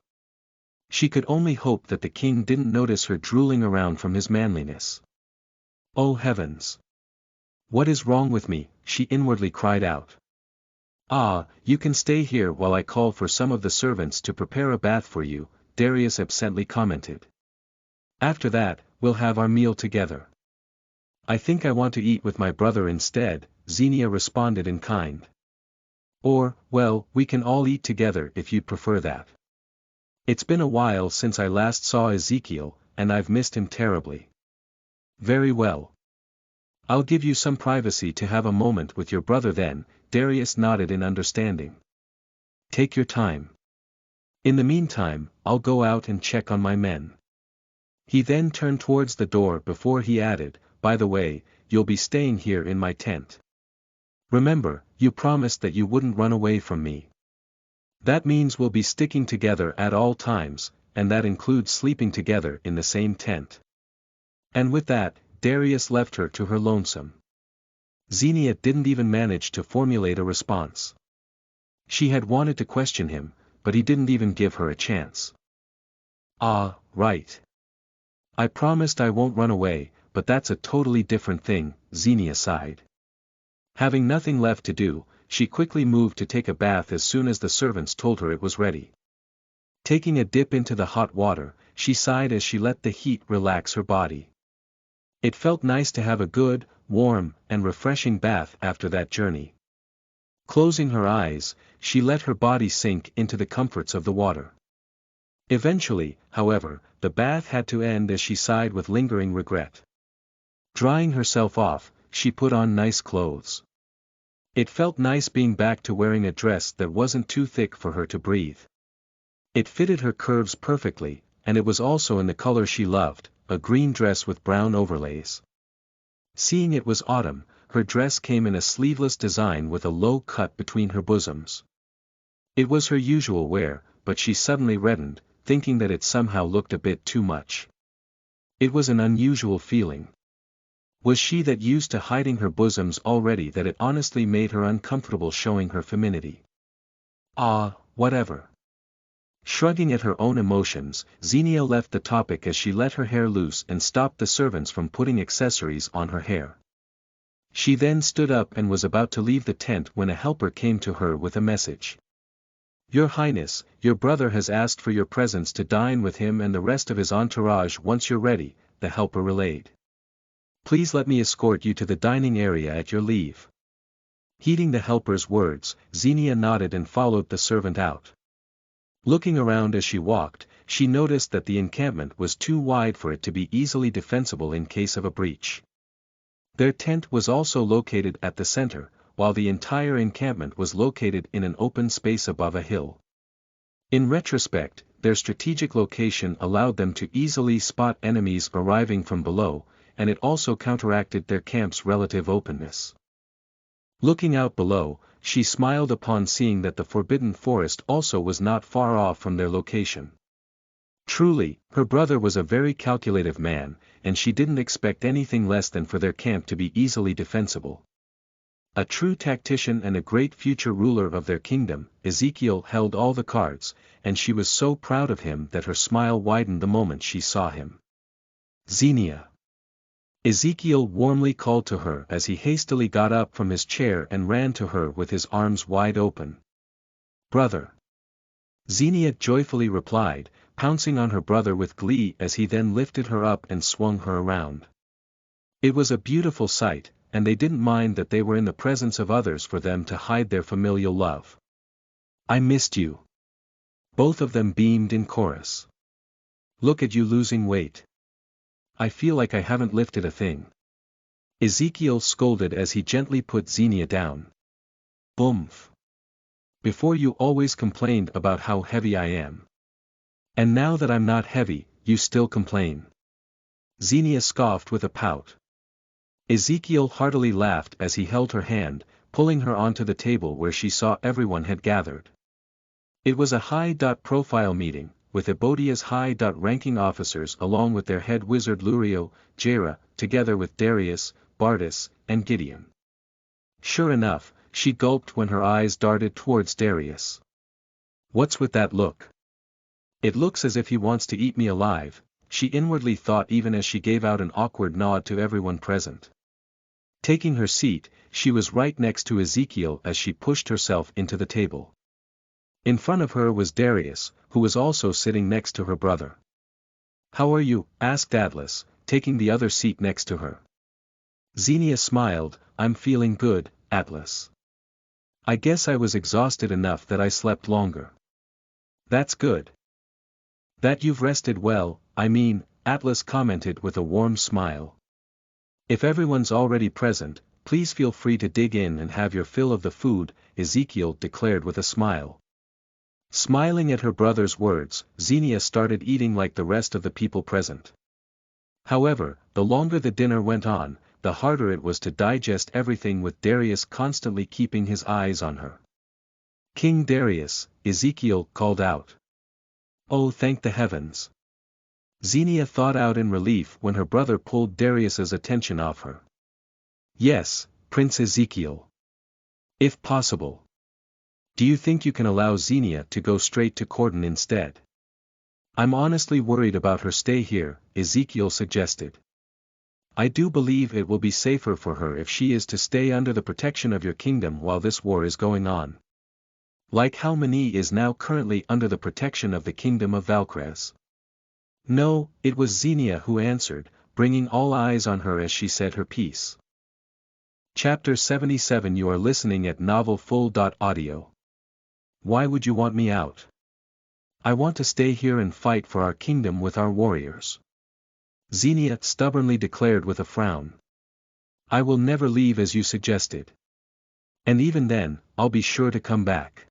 She could only hope that the king didn't notice her drooling around from his manliness. Oh heavens! What is wrong with me? She inwardly cried out. Ah, you can stay here while I call for some of the servants to prepare a bath for you, Darius absently commented. After that, we'll have our meal together. I think I want to eat with my brother instead, Xenia responded in kind. Or, well, we can all eat together if you'd prefer that. It's been a while since I last saw Ezekiel, and I've missed him terribly. Very well. I'll give you some privacy to have a moment with your brother then, Darius nodded in understanding. Take your time. In the meantime, I'll go out and check on my men. He then turned towards the door before he added, by the way, you'll be staying here in my tent. Remember, you promised that you wouldn't run away from me. That means we'll be sticking together at all times, and that includes sleeping together in the same tent. And with that, Darius left her to her lonesome. Xenia didn't even manage to formulate a response. She had wanted to question him, but he didn't even give her a chance. Ah, right. I promised I won't run away, but that's a totally different thing, Xenia sighed. Having nothing left to do, she quickly moved to take a bath as soon as the servants told her it was ready. Taking a dip into the hot water, she sighed as she let the heat relax her body. It felt nice to have a good, warm, and refreshing bath after that journey. Closing her eyes, she let her body sink into the comforts of the water. Eventually, however, the bath had to end as she sighed with lingering regret. Drying herself off, she put on nice clothes. It felt nice being back to wearing a dress that wasn't too thick for her to breathe. It fitted her curves perfectly, and it was also in the color she loved, a green dress with brown overlays. Seeing it was autumn, her dress came in a sleeveless design with a low cut between her bosoms. It was her usual wear, but she suddenly reddened, thinking that it somehow looked a bit too much. It was an unusual feeling. Was she that used to hiding her bosoms already that it honestly made her uncomfortable showing her femininity? Ah, whatever. Shrugging at her own emotions, Xenia left the topic as she let her hair loose and stopped the servants from putting accessories on her hair. She then stood up and was about to leave the tent when a helper came to her with a message. Your Highness, your brother has asked for your presence to dine with him and the rest of his entourage once you're ready, the helper relayed. Please let me escort you to the dining area at your leave. Heeding the helper's words, Xenia nodded and followed the servant out. Looking around as she walked, she noticed that the encampment was too wide for it to be easily defensible in case of a breach. Their tent was also located at the center, while the entire encampment was located in an open space above a hill. In retrospect, their strategic location allowed them to easily spot enemies arriving from below, and it also counteracted their camp's relative openness. Looking out below, she smiled upon seeing that the forbidden forest also was not far off from their location. Truly, her brother was a very calculative man, and she didn't expect anything less than for their camp to be easily defensible. A true tactician and a great future ruler of their kingdom, Ezekiel held all the cards, and she was so proud of him that her smile widened the moment she saw him. Xenia. Ezekiel warmly called to her as he hastily got up from his chair and ran to her with his arms wide open. Brother. Xenia joyfully replied, pouncing on her brother with glee as he then lifted her up and swung her around. It was a beautiful sight, and they didn't mind that they were in the presence of others for them to hide their familial love. I missed you. Both of them beamed in chorus. Look at you losing weight. I feel like I haven't lifted a thing. Ezekiel scolded as he gently put Xenia down. Boomf. Before you always complained about how heavy I am. And now that I'm not heavy, you still complain. Xenia scoffed with a pout. Ezekiel heartily laughed as he held her hand, pulling her onto the table where she saw everyone had gathered. It was a high-profile meeting, with Ebodia's high-ranking officers along with their head wizard Lurio, Jaira, together with Darius, Bardas, and Gideon. Sure enough, she gulped when her eyes darted towards Darius. What's with that look? It looks as if he wants to eat me alive, she inwardly thought even as she gave out an awkward nod to everyone present. Taking her seat, she was right next to Ezekiel as she pushed herself into the table. In front of her was Darius, who was also sitting next to her brother. How are you? Asked Atlas, taking the other seat next to her. Xenia smiled, I'm feeling good, Atlas. I guess I was exhausted enough that I slept longer. That's good. That you've rested well, I mean, Atlas commented with a warm smile. If everyone's already present, please feel free to dig in and have your fill of the food, Ezekiel declared with a smile. Smiling at her brother's words, Xenia started eating like the rest of the people present. However, the longer the dinner went on, the harder it was to digest everything with Darius constantly keeping his eyes on her. King Darius, Ezekiel called out. Oh, thank the heavens. Xenia thawed out in relief when her brother pulled Darius's attention off her. Yes, Prince Ezekiel. If possible. Do you think you can allow Xenia to go straight to Cordon instead? I'm honestly worried about her stay here, Ezekiel suggested. I do believe it will be safer for her if she is to stay under the protection of your kingdom while this war is going on. Like how Mani is now currently under the protection of the kingdom of Valkres. No, it was Xenia who answered, bringing all eyes on her as she said her piece. Chapter 77. You are listening at novelfull.audio. Why would you want me out? I want to stay here and fight for our kingdom with our warriors. Xenia stubbornly declared with a frown. I will never leave as you suggested. And even then, I'll be sure to come back.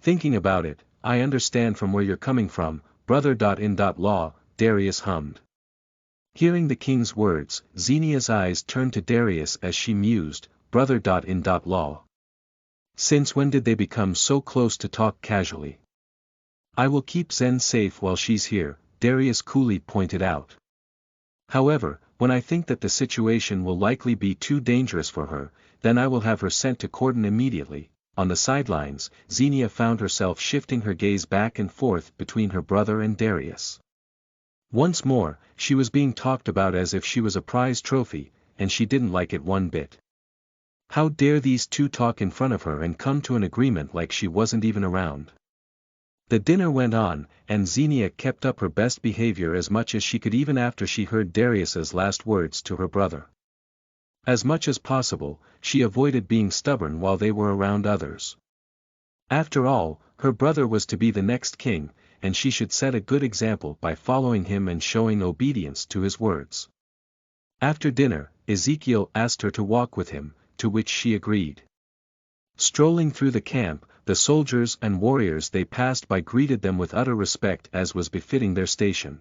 Thinking about it, I understand from where you're coming from, brother.in.law, Darius hummed. Hearing the king's words, Xenia's eyes turned to Darius as she mused, brother.in.law. Since when did they become so close to talk casually? I will keep Zen safe while she's here, Darius coolly pointed out. However, when I think that the situation will likely be too dangerous for her, then I will have her sent to Cordon immediately. On the sidelines, Xenia found herself shifting her gaze back and forth between her brother and Darius. Once more, she was being talked about as if she was a prize trophy, and she didn't like it one bit. How dare these two talk in front of her and come to an agreement like she wasn't even around? The dinner went on, and Xenia kept up her best behavior as much as she could even after she heard Darius's last words to her brother. As much as possible, she avoided being stubborn while they were around others. After all, her brother was to be the next king, and she should set a good example by following him and showing obedience to his words. After dinner, Ezekiel asked her to walk with him, to which she agreed. Strolling through the camp, the soldiers and warriors they passed by greeted them with utter respect as was befitting their station.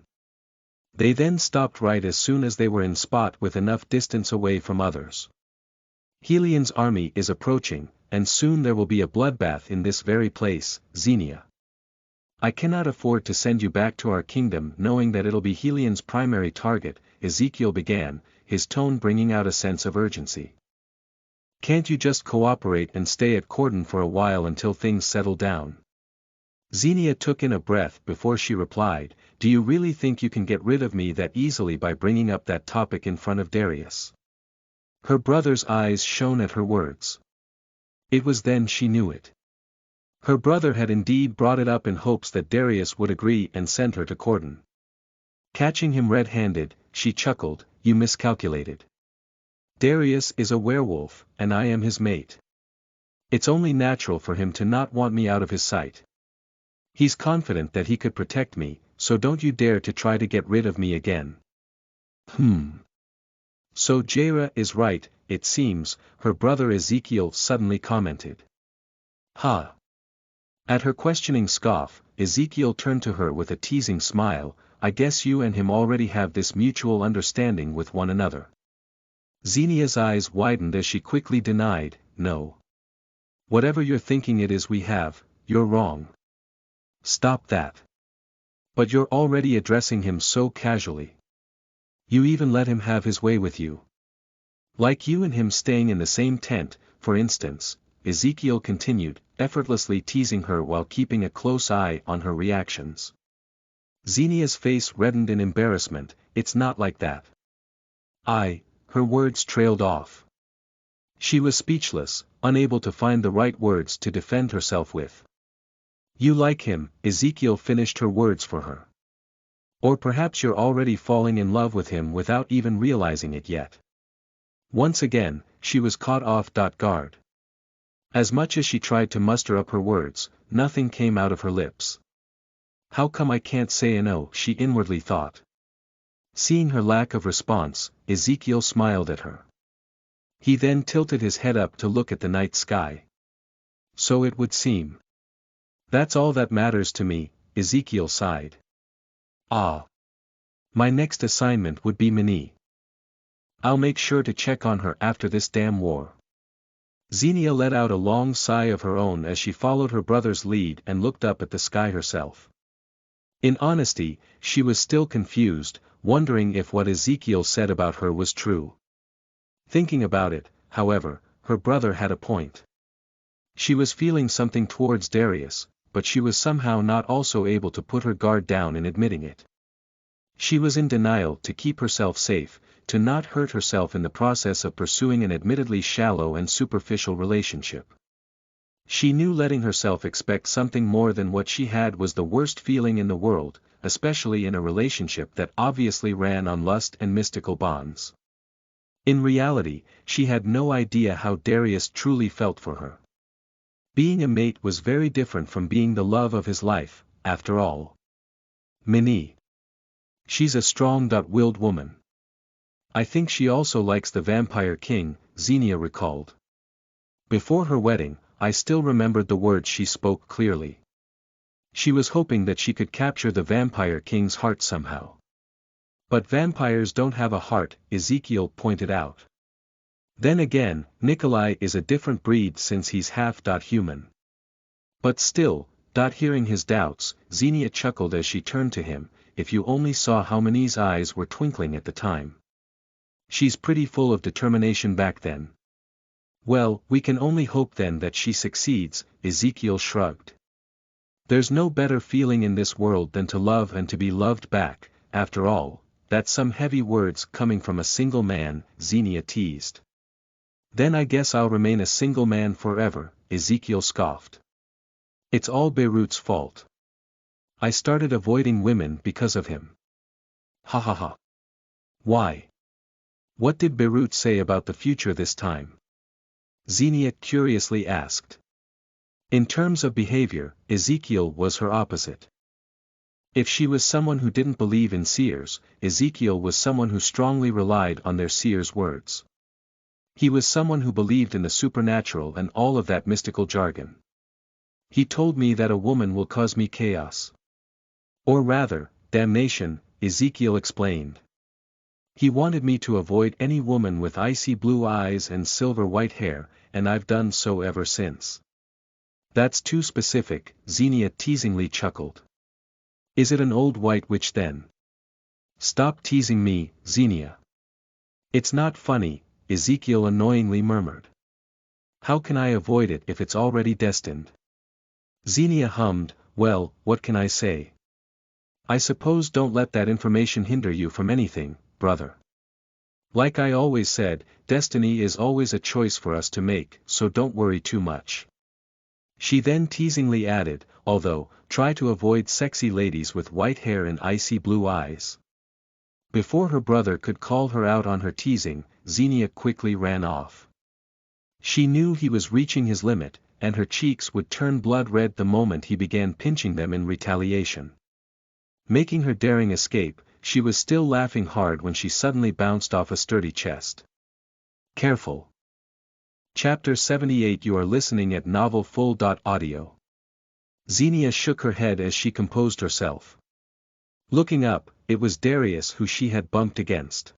They then stopped right as soon as they were in spot with enough distance away from others. Helion's army is approaching, and soon there will be a bloodbath in this very place, Xenia. I cannot afford to send you back to our kingdom knowing that it'll be Helion's primary target, Ezekiel began, his tone bringing out a sense of urgency. Can't you just cooperate and stay at Cordon for a while until things settle down? Xenia took in a breath before she replied, do you really think you can get rid of me that easily by bringing up that topic in front of Darius? Her brother's eyes shone at her words. It was then she knew it. Her brother had indeed brought it up in hopes that Darius would agree and send her to Cordon. Catching him red-handed, she chuckled, you miscalculated. Darius is a werewolf, and I am his mate. It's only natural for him to not want me out of his sight. He's confident that he could protect me, so don't you dare to try to get rid of me again. So Jaira is right, it seems, her brother Ezekiel suddenly commented. Ha! At her questioning scoff, Ezekiel turned to her with a teasing smile, I guess you and him already have this mutual understanding with one another. Xenia's eyes widened as she quickly denied, no. Whatever you're thinking it is we have, you're wrong. Stop that. But you're already addressing him so casually. You even let him have his way with you. Like you and him staying in the same tent, for instance, Ezekiel continued, effortlessly teasing her while keeping a close eye on her reactions. Xenia's face reddened in embarrassment, it's not like that. Her words trailed off. She was speechless, unable to find the right words to defend herself with. You like him, Ezekiel finished her words for her. Or perhaps you're already falling in love with him without even realizing it yet. Once again, she was caught off guard. As much as she tried to muster up her words, nothing came out of her lips. How come I can't say a no, she inwardly thought. Seeing her lack of response, Ezekiel smiled at her. He then tilted his head up to look at the night sky. So it would seem. That's all that matters to me, Ezekiel sighed. My next assignment would be Minnie. I'll make sure to check on her after this damn war. Xenia let out a long sigh of her own as she followed her brother's lead and looked up at the sky herself. In honesty, she was still confused, wondering if what Ezekiel said about her was true. Thinking about it, however, her brother had a point. She was feeling something towards Darius, but she was somehow not also able to put her guard down in admitting it. She was in denial to keep herself safe, to not hurt herself in the process of pursuing an admittedly shallow and superficial relationship. She knew letting herself expect something more than what she had was the worst feeling in the world, especially in a relationship that obviously ran on lust and mystical bonds. In reality, she had no idea how Darius truly felt for her. Being a mate was very different from being the love of his life, after all. Minnie. She's a strong-willed woman. I think she also likes the Vampire King, Xenia recalled. Before her wedding, I still remembered the words she spoke clearly. She was hoping that she could capture the Vampire King's heart somehow. But vampires don't have a heart, Ezekiel pointed out. Then again, Nikolai is a different breed since he's half-human. But still, hearing his doubts, Xenia chuckled as she turned to him, if you only saw how Minnie's eyes were twinkling at the time. She's pretty full of determination back then. Well, we can only hope then that she succeeds, Ezekiel shrugged. There's no better feeling in this world than to love and to be loved back, after all, that's some heavy words coming from a single man, Xenia teased. Then I guess I'll remain a single man forever, Ezekiel scoffed. It's all Beirut's fault. I started avoiding women because of him. Ha ha ha. Why? What did Beirut say about the future this time? Xenia curiously asked. In terms of behavior, Ezekiel was her opposite. If she was someone who didn't believe in seers, Ezekiel was someone who strongly relied on their seers' words. He was someone who believed in the supernatural and all of that mystical jargon. He told me that a woman will cause me chaos. Or rather, damnation, Ezekiel explained. He wanted me to avoid any woman with icy blue eyes and silver white hair, and I've done so ever since. That's too specific, Xenia teasingly chuckled. Is it an old white witch then? Stop teasing me, Xenia. It's not funny, Ezekiel annoyingly murmured. How can I avoid it if it's already destined? Xenia hummed, well, what can I say? I suppose don't let that information hinder you from anything, brother. Like I always said, destiny is always a choice for us to make, so don't worry too much. She then teasingly added, although, try to avoid sexy ladies with white hair and icy blue eyes. Before her brother could call her out on her teasing, Xenia quickly ran off. She knew he was reaching his limit, and her cheeks would turn blood red the moment he began pinching them in retaliation. Making her daring escape, she was still laughing hard when she suddenly bounced off a sturdy chest. Careful. Chapter 78. You are listening at novelfull.audio. Xenia shook her head as she composed herself. Looking up, it was Darius who she had bumped against.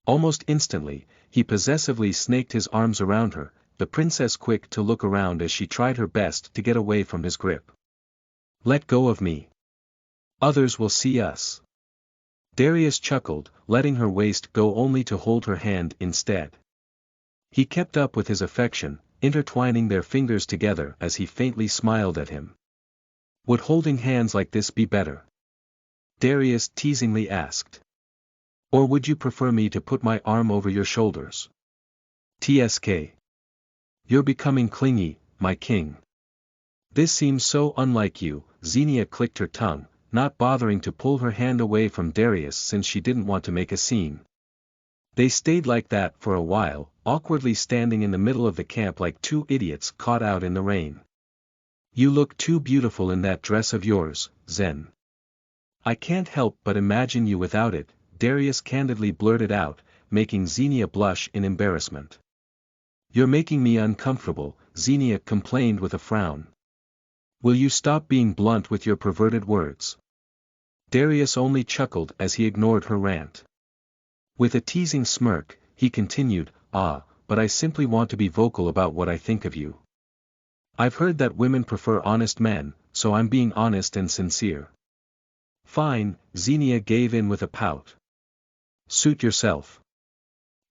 Almost instantly, he possessively snaked his arms around her, the princess quick to look around as she tried her best to get away from his grip. Let go of me. Others will see us. Darius chuckled, letting her waist go only to hold her hand instead. He kept up with his affection, intertwining their fingers together as he faintly smiled at him. Would holding hands like this be better? Darius teasingly asked. Or would you prefer me to put my arm over your shoulders? TSK. You're becoming clingy, my king. This seems so unlike you, Xenia clicked her tongue, not bothering to pull her hand away from Darius since she didn't want to make a scene. They stayed like that for a while, awkwardly standing in the middle of the camp like two idiots caught out in the rain. You look too beautiful in that dress of yours, Zen. I can't help but imagine you without it, Darius candidly blurted out, making Xenia blush in embarrassment. You're making me uncomfortable, Xenia complained with a frown. Will you stop being blunt with your perverted words? Darius only chuckled as he ignored her rant. With a teasing smirk, he continued, but I simply want to be vocal about what I think of you. I've heard that women prefer honest men, so I'm being honest and sincere. Fine, Xenia gave in with a pout. Suit yourself.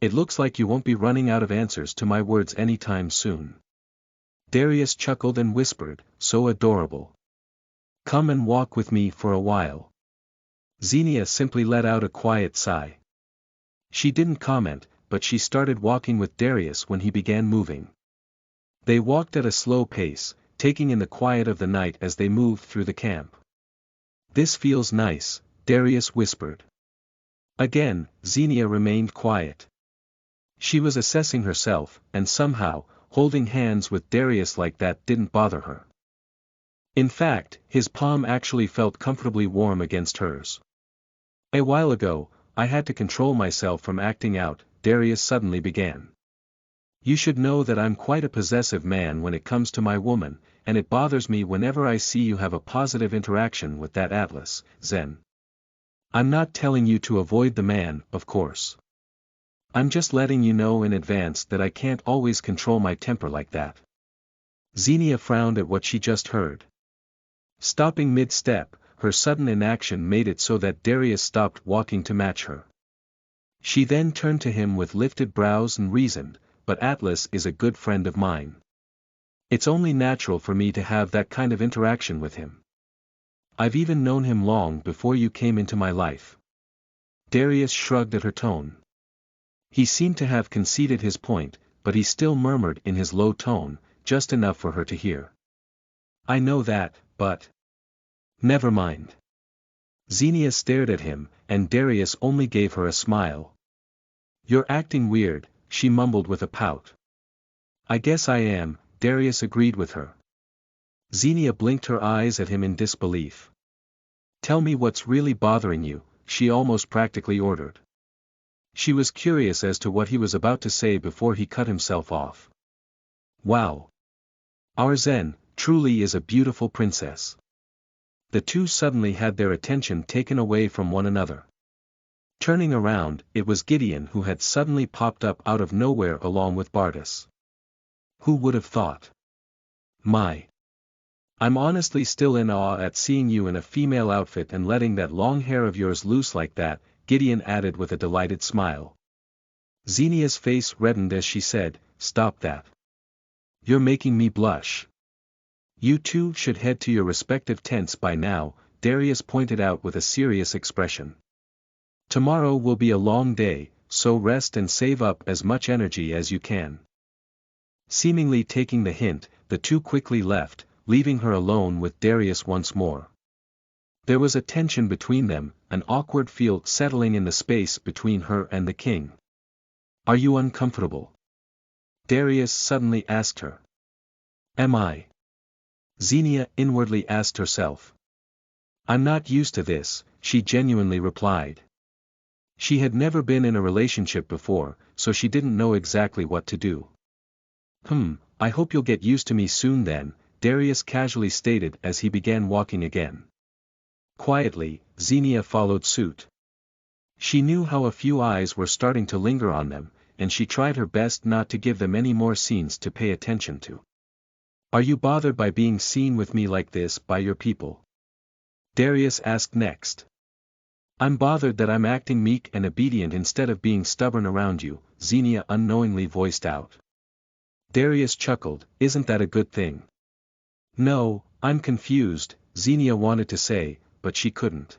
It looks like you won't be running out of answers to my words anytime soon. Darius chuckled and whispered, so adorable. Come and walk with me for a while. Xenia simply let out a quiet sigh. She didn't comment, but she started walking with Darius when he began moving. They walked at a slow pace, taking in the quiet of the night as they moved through the camp. This feels nice, Darius whispered. Again, Xenia remained quiet. She was assessing herself, and somehow, holding hands with Darius like that didn't bother her. In fact, his palm actually felt comfortably warm against hers. A while ago, I had to control myself from acting out, Darius suddenly began. You should know that I'm quite a possessive man when it comes to my woman, and it bothers me whenever I see you have a positive interaction with that Atlas, Zen. I'm not telling you to avoid the man, of course. I'm just letting you know in advance that I can't always control my temper like that. Xenia frowned at what she just heard. Stopping mid-step, her sudden inaction made it so that Darius stopped walking to match her. She then turned to him with lifted brows and reasoned, but Atlas is a good friend of mine. It's only natural for me to have that kind of interaction with him. I've even known him long before you came into my life. Darius shrugged at her tone. He seemed to have conceded his point, but he still murmured in his low tone, just enough for her to hear. I know that, but... Never mind. Xenia stared at him, and Darius only gave her a smile. You're acting weird, she mumbled with a pout. I guess I am, Darius agreed with her. Xenia blinked her eyes at him in disbelief. Tell me what's really bothering you, she almost practically ordered. She was curious as to what he was about to say before he cut himself off. Wow! Our Zen, truly is a beautiful princess. The two suddenly had their attention taken away from one another. Turning around, it was Gideon who had suddenly popped up out of nowhere along with Bardas. Who would have thought? My! I'm honestly still in awe at seeing you in a female outfit and letting that long hair of yours loose like that, Gideon added with a delighted smile. Xenia's face reddened as she said, Stop that. You're making me blush. You two should head to your respective tents by now, Darius pointed out with a serious expression. Tomorrow will be a long day, so rest and save up as much energy as you can. Seemingly taking the hint, the two quickly left, leaving her alone with Darius once more. There was a tension between them, an awkward feel settling in the space between her and the king. Are you uncomfortable? Darius suddenly asked her. Am I? Xenia inwardly asked herself. I'm not used to this, she genuinely replied. She had never been in a relationship before, so she didn't know exactly what to do. I hope you'll get used to me soon then, Darius casually stated as he began walking again. Quietly, Xenia followed suit. She knew how a few eyes were starting to linger on them, and she tried her best not to give them any more scenes to pay attention to. Are you bothered by being seen with me like this by your people? Darius asked next. I'm bothered that I'm acting meek and obedient instead of being stubborn around you, Xenia unknowingly voiced out. Darius chuckled, isn't that a good thing? No, I'm confused, Xenia wanted to say, but she couldn't.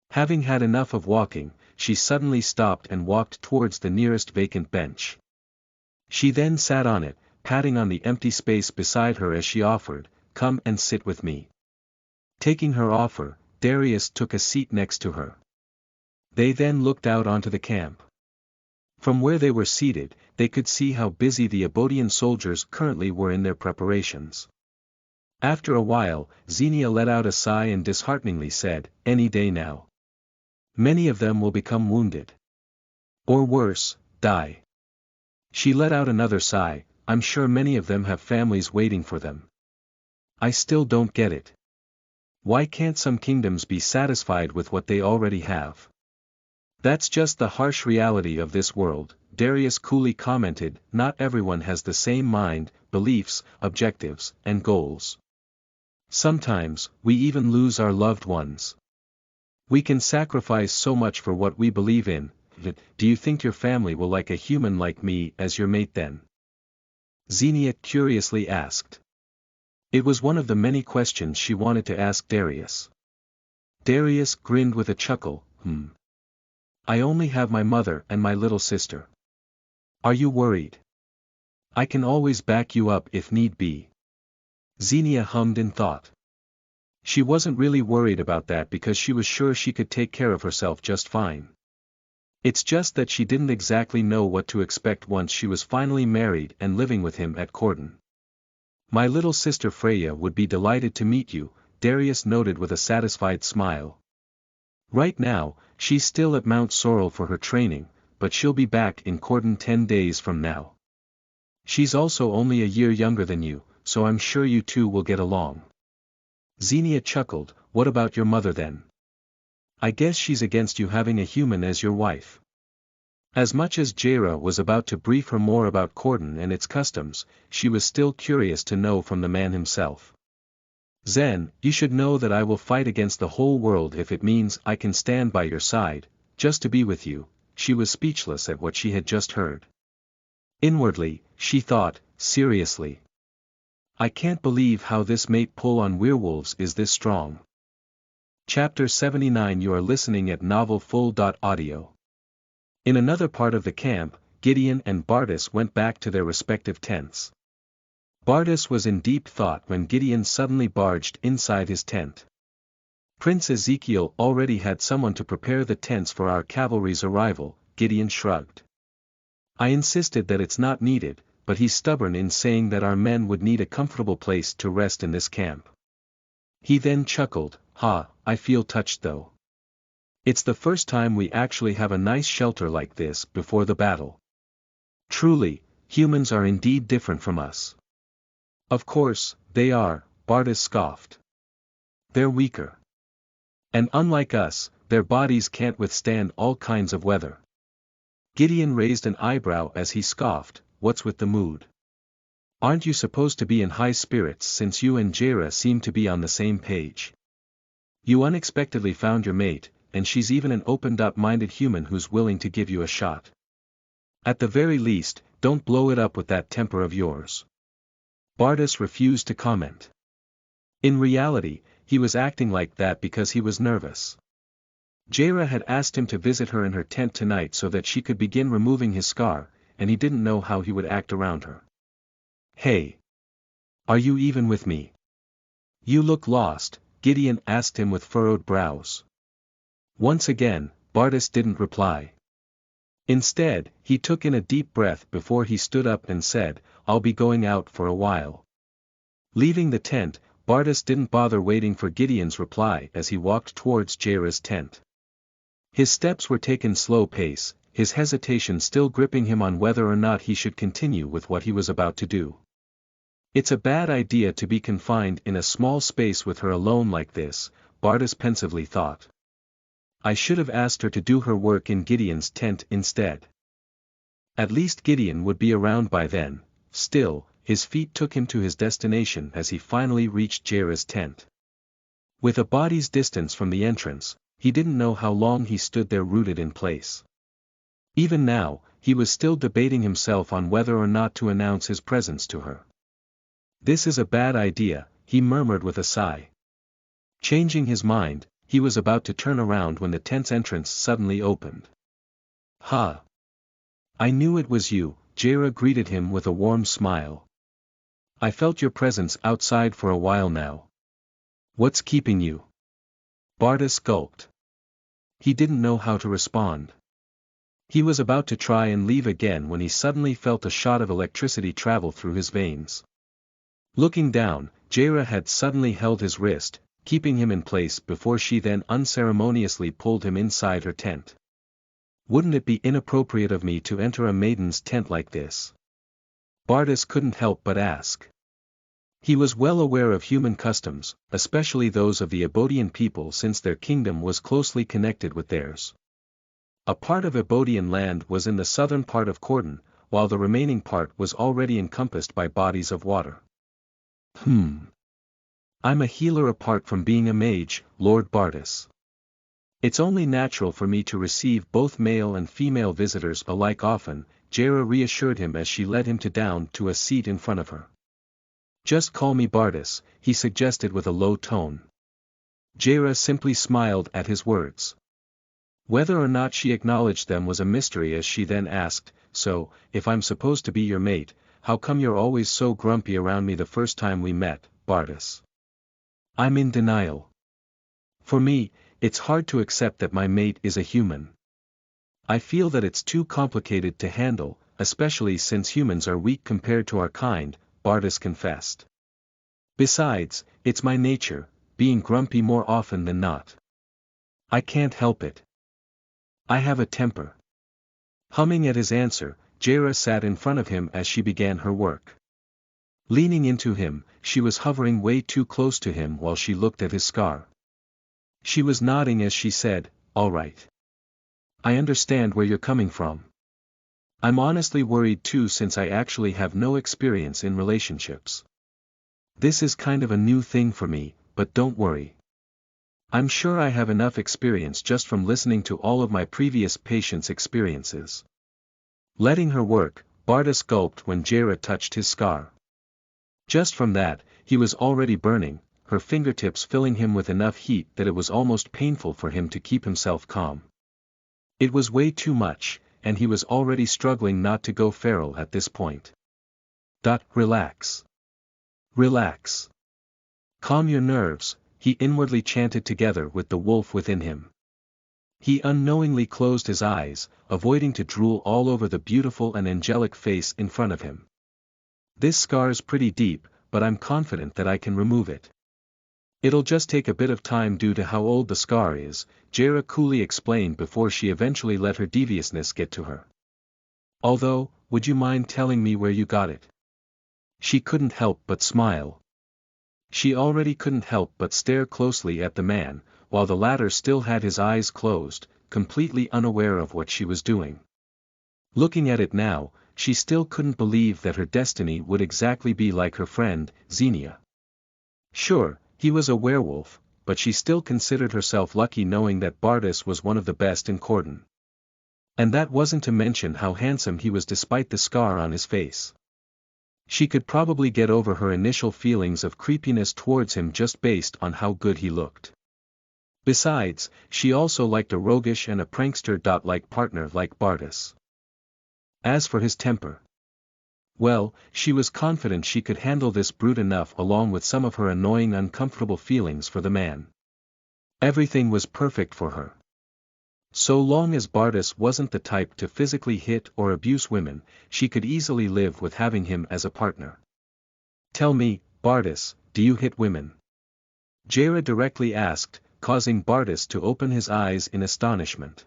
Having had enough of walking, she suddenly stopped and walked towards the nearest vacant bench. She then sat on it, patting on the empty space beside her as she offered, Come and sit with me. Taking her offer, Darius took a seat next to her. They then looked out onto the camp. From where they were seated, they could see how busy the Abodian soldiers currently were in their preparations. After a while, Xenia let out a sigh and dishearteningly said, Any day now. Many of them will become wounded. Or worse, die. She let out another sigh, I'm sure many of them have families waiting for them. I still don't get it. Why can't some kingdoms be satisfied with what they already have? That's just the harsh reality of this world, Darius coolly commented, not everyone has the same mind, beliefs, objectives, and goals. Sometimes, we even lose our loved ones. We can sacrifice so much for what we believe in. Do you think your family will like a human like me as your mate then? Xenia curiously asked. It was one of the many questions she wanted to ask Darius. Darius grinned with a chuckle, I only have my mother and my little sister. Are you worried? I can always back you up if need be. Xenia hummed in thought. She wasn't really worried about that because she was sure she could take care of herself just fine. It's just that she didn't exactly know what to expect once she was finally married and living with him at Corden. My little sister Freya would be delighted to meet you, Darius noted with a satisfied smile. Right now, she's still at Mount Sorrel for her training, but she'll be back in Corden 10 days from now. She's also only a year younger than you, so I'm sure you two will get along. Xenia chuckled, what about your mother then? I guess she's against you having a human as your wife. As much as Jaira was about to brief her more about Corden and its customs, she was still curious to know from the man himself. Zen, you should know that I will fight against the whole world if it means I can stand by your side, just to be with you. She was speechless at what she had just heard. Inwardly, she thought, seriously. I can't believe how this mate pull on werewolves is this strong. Chapter 79 You are listening at novelfull.audio. In another part of the camp, Gideon and Bardas went back to their respective tents. Bardas was in deep thought when Gideon suddenly barged inside his tent. Prince Ezekiel already had someone to prepare the tents for our cavalry's arrival, Gideon shrugged. I insisted that it's not needed, but he's stubborn in saying that our men would need a comfortable place to rest in this camp. He then chuckled, I feel touched though. It's the first time we actually have a nice shelter like this before the battle. Truly, humans are indeed different from us. Of course, they are, Bardas scoffed. They're weaker. And unlike us, their bodies can't withstand all kinds of weather. Gideon raised an eyebrow as he scoffed, what's with the mood? Aren't you supposed to be in high spirits since you and Jaira seem to be on the same page? You unexpectedly found your mate, and she's even an opened-up-minded human who's willing to give you a shot. At the very least, don't blow it up with that temper of yours. Bardas refused to comment. In reality, he was acting like that because he was nervous. Jaira had asked him to visit her in her tent tonight so that she could begin removing his scar, and he didn't know how he would act around her. Hey! Are you even with me? You look lost, Gideon asked him with furrowed brows. Once again, Bardas didn't reply. Instead, he took in a deep breath before he stood up and said, I'll be going out for a while. Leaving the tent, Bardas didn't bother waiting for Gideon's reply as he walked towards Jaira's tent. His steps were taken slow pace, his hesitation still gripping him on whether or not he should continue with what he was about to do. It's a bad idea to be confined in a small space with her alone like this, Bardas pensively thought. I should have asked her to do her work in Gideon's tent instead. At least Gideon would be around by then. Still, his feet took him to his destination as he finally reached Jaira's tent. With a body's distance from the entrance, he didn't know how long he stood there rooted in place. Even now, he was still debating himself on whether or not to announce his presence to her. This is a bad idea, he murmured with a sigh. Changing his mind, he was about to turn around when the tent's entrance suddenly opened. Ha! I knew it was you, Jaira greeted him with a warm smile. I felt your presence outside for a while now. What's keeping you? Bardas gulped. He didn't know how to respond. He was about to try and leave again when he suddenly felt a shot of electricity travel through his veins. Looking down, Jaira had suddenly held his wrist, keeping him in place before she then unceremoniously pulled him inside her tent. Wouldn't it be inappropriate of me to enter a maiden's tent like this? Bardas couldn't help but ask. He was well aware of human customs, especially those of the Ebodian people since their kingdom was closely connected with theirs. A part of Ebodian land was in the southern part of Cordon, while the remaining part was already encompassed by bodies of water. I'm a healer apart from being a mage, Lord Bardas. It's only natural for me to receive both male and female visitors alike often, Jaira reassured him as she led him down to a seat in front of her. Just call me Bardas, he suggested with a low tone. Jaira simply smiled at his words. Whether or not she acknowledged them was a mystery as she then asked, so, if I'm supposed to be your mate, how come you're always so grumpy around me the first time we met, Bardas? I'm in denial. For me, it's hard to accept that my mate is a human. I feel that it's too complicated to handle, especially since humans are weak compared to our kind, Bardas confessed. Besides, it's my nature, being grumpy more often than not. I can't help it. I have a temper. Humming at his answer, Jaira sat in front of him as she began her work. Leaning into him, she was hovering way too close to him while she looked at his scar. She was nodding as she said, all right. I understand where you're coming from. I'm honestly worried too since I actually have no experience in relationships. This is kind of a new thing for me, but don't worry. I'm sure I have enough experience just from listening to all of my previous patients' experiences. Letting her work, Bardas gulped when Jaira touched his scar. Just from that, he was already burning, her fingertips filling him with enough heat that it was almost painful for him to keep himself calm. It was way too much, and he was already struggling not to go feral at this point. Relax. Relax. Calm your nerves, he inwardly chanted together with the wolf within him. He unknowingly closed his eyes, avoiding to drool all over the beautiful and angelic face in front of him. This scar's pretty deep, but I'm confident that I can remove it. It'll just take a bit of time due to how old the scar is, Jera coolly explained before she eventually let her deviousness get to her. Although, would you mind telling me where you got it? She couldn't help but smile. She already couldn't help but stare closely at the man, while the latter still had his eyes closed, completely unaware of what she was doing. Looking at it now, she still couldn't believe that her destiny would exactly be like her friend, Xenia. Sure, he was a werewolf, but she still considered herself lucky knowing that Bardas was one of the best in Cordon. And that wasn't to mention how handsome he was despite the scar on his face. She could probably get over her initial feelings of creepiness towards him just based on how good he looked. Besides, she also liked a roguish and a prankster-like partner like Bardas. As for his temper, well, she was confident she could handle this brute enough along with some of her annoying uncomfortable feelings for the man. Everything was perfect for her. So long as Bardas wasn't the type to physically hit or abuse women, she could easily live with having him as a partner. Tell me, Bardas, do you hit women? Jera directly asked, causing Bardas to open his eyes in astonishment.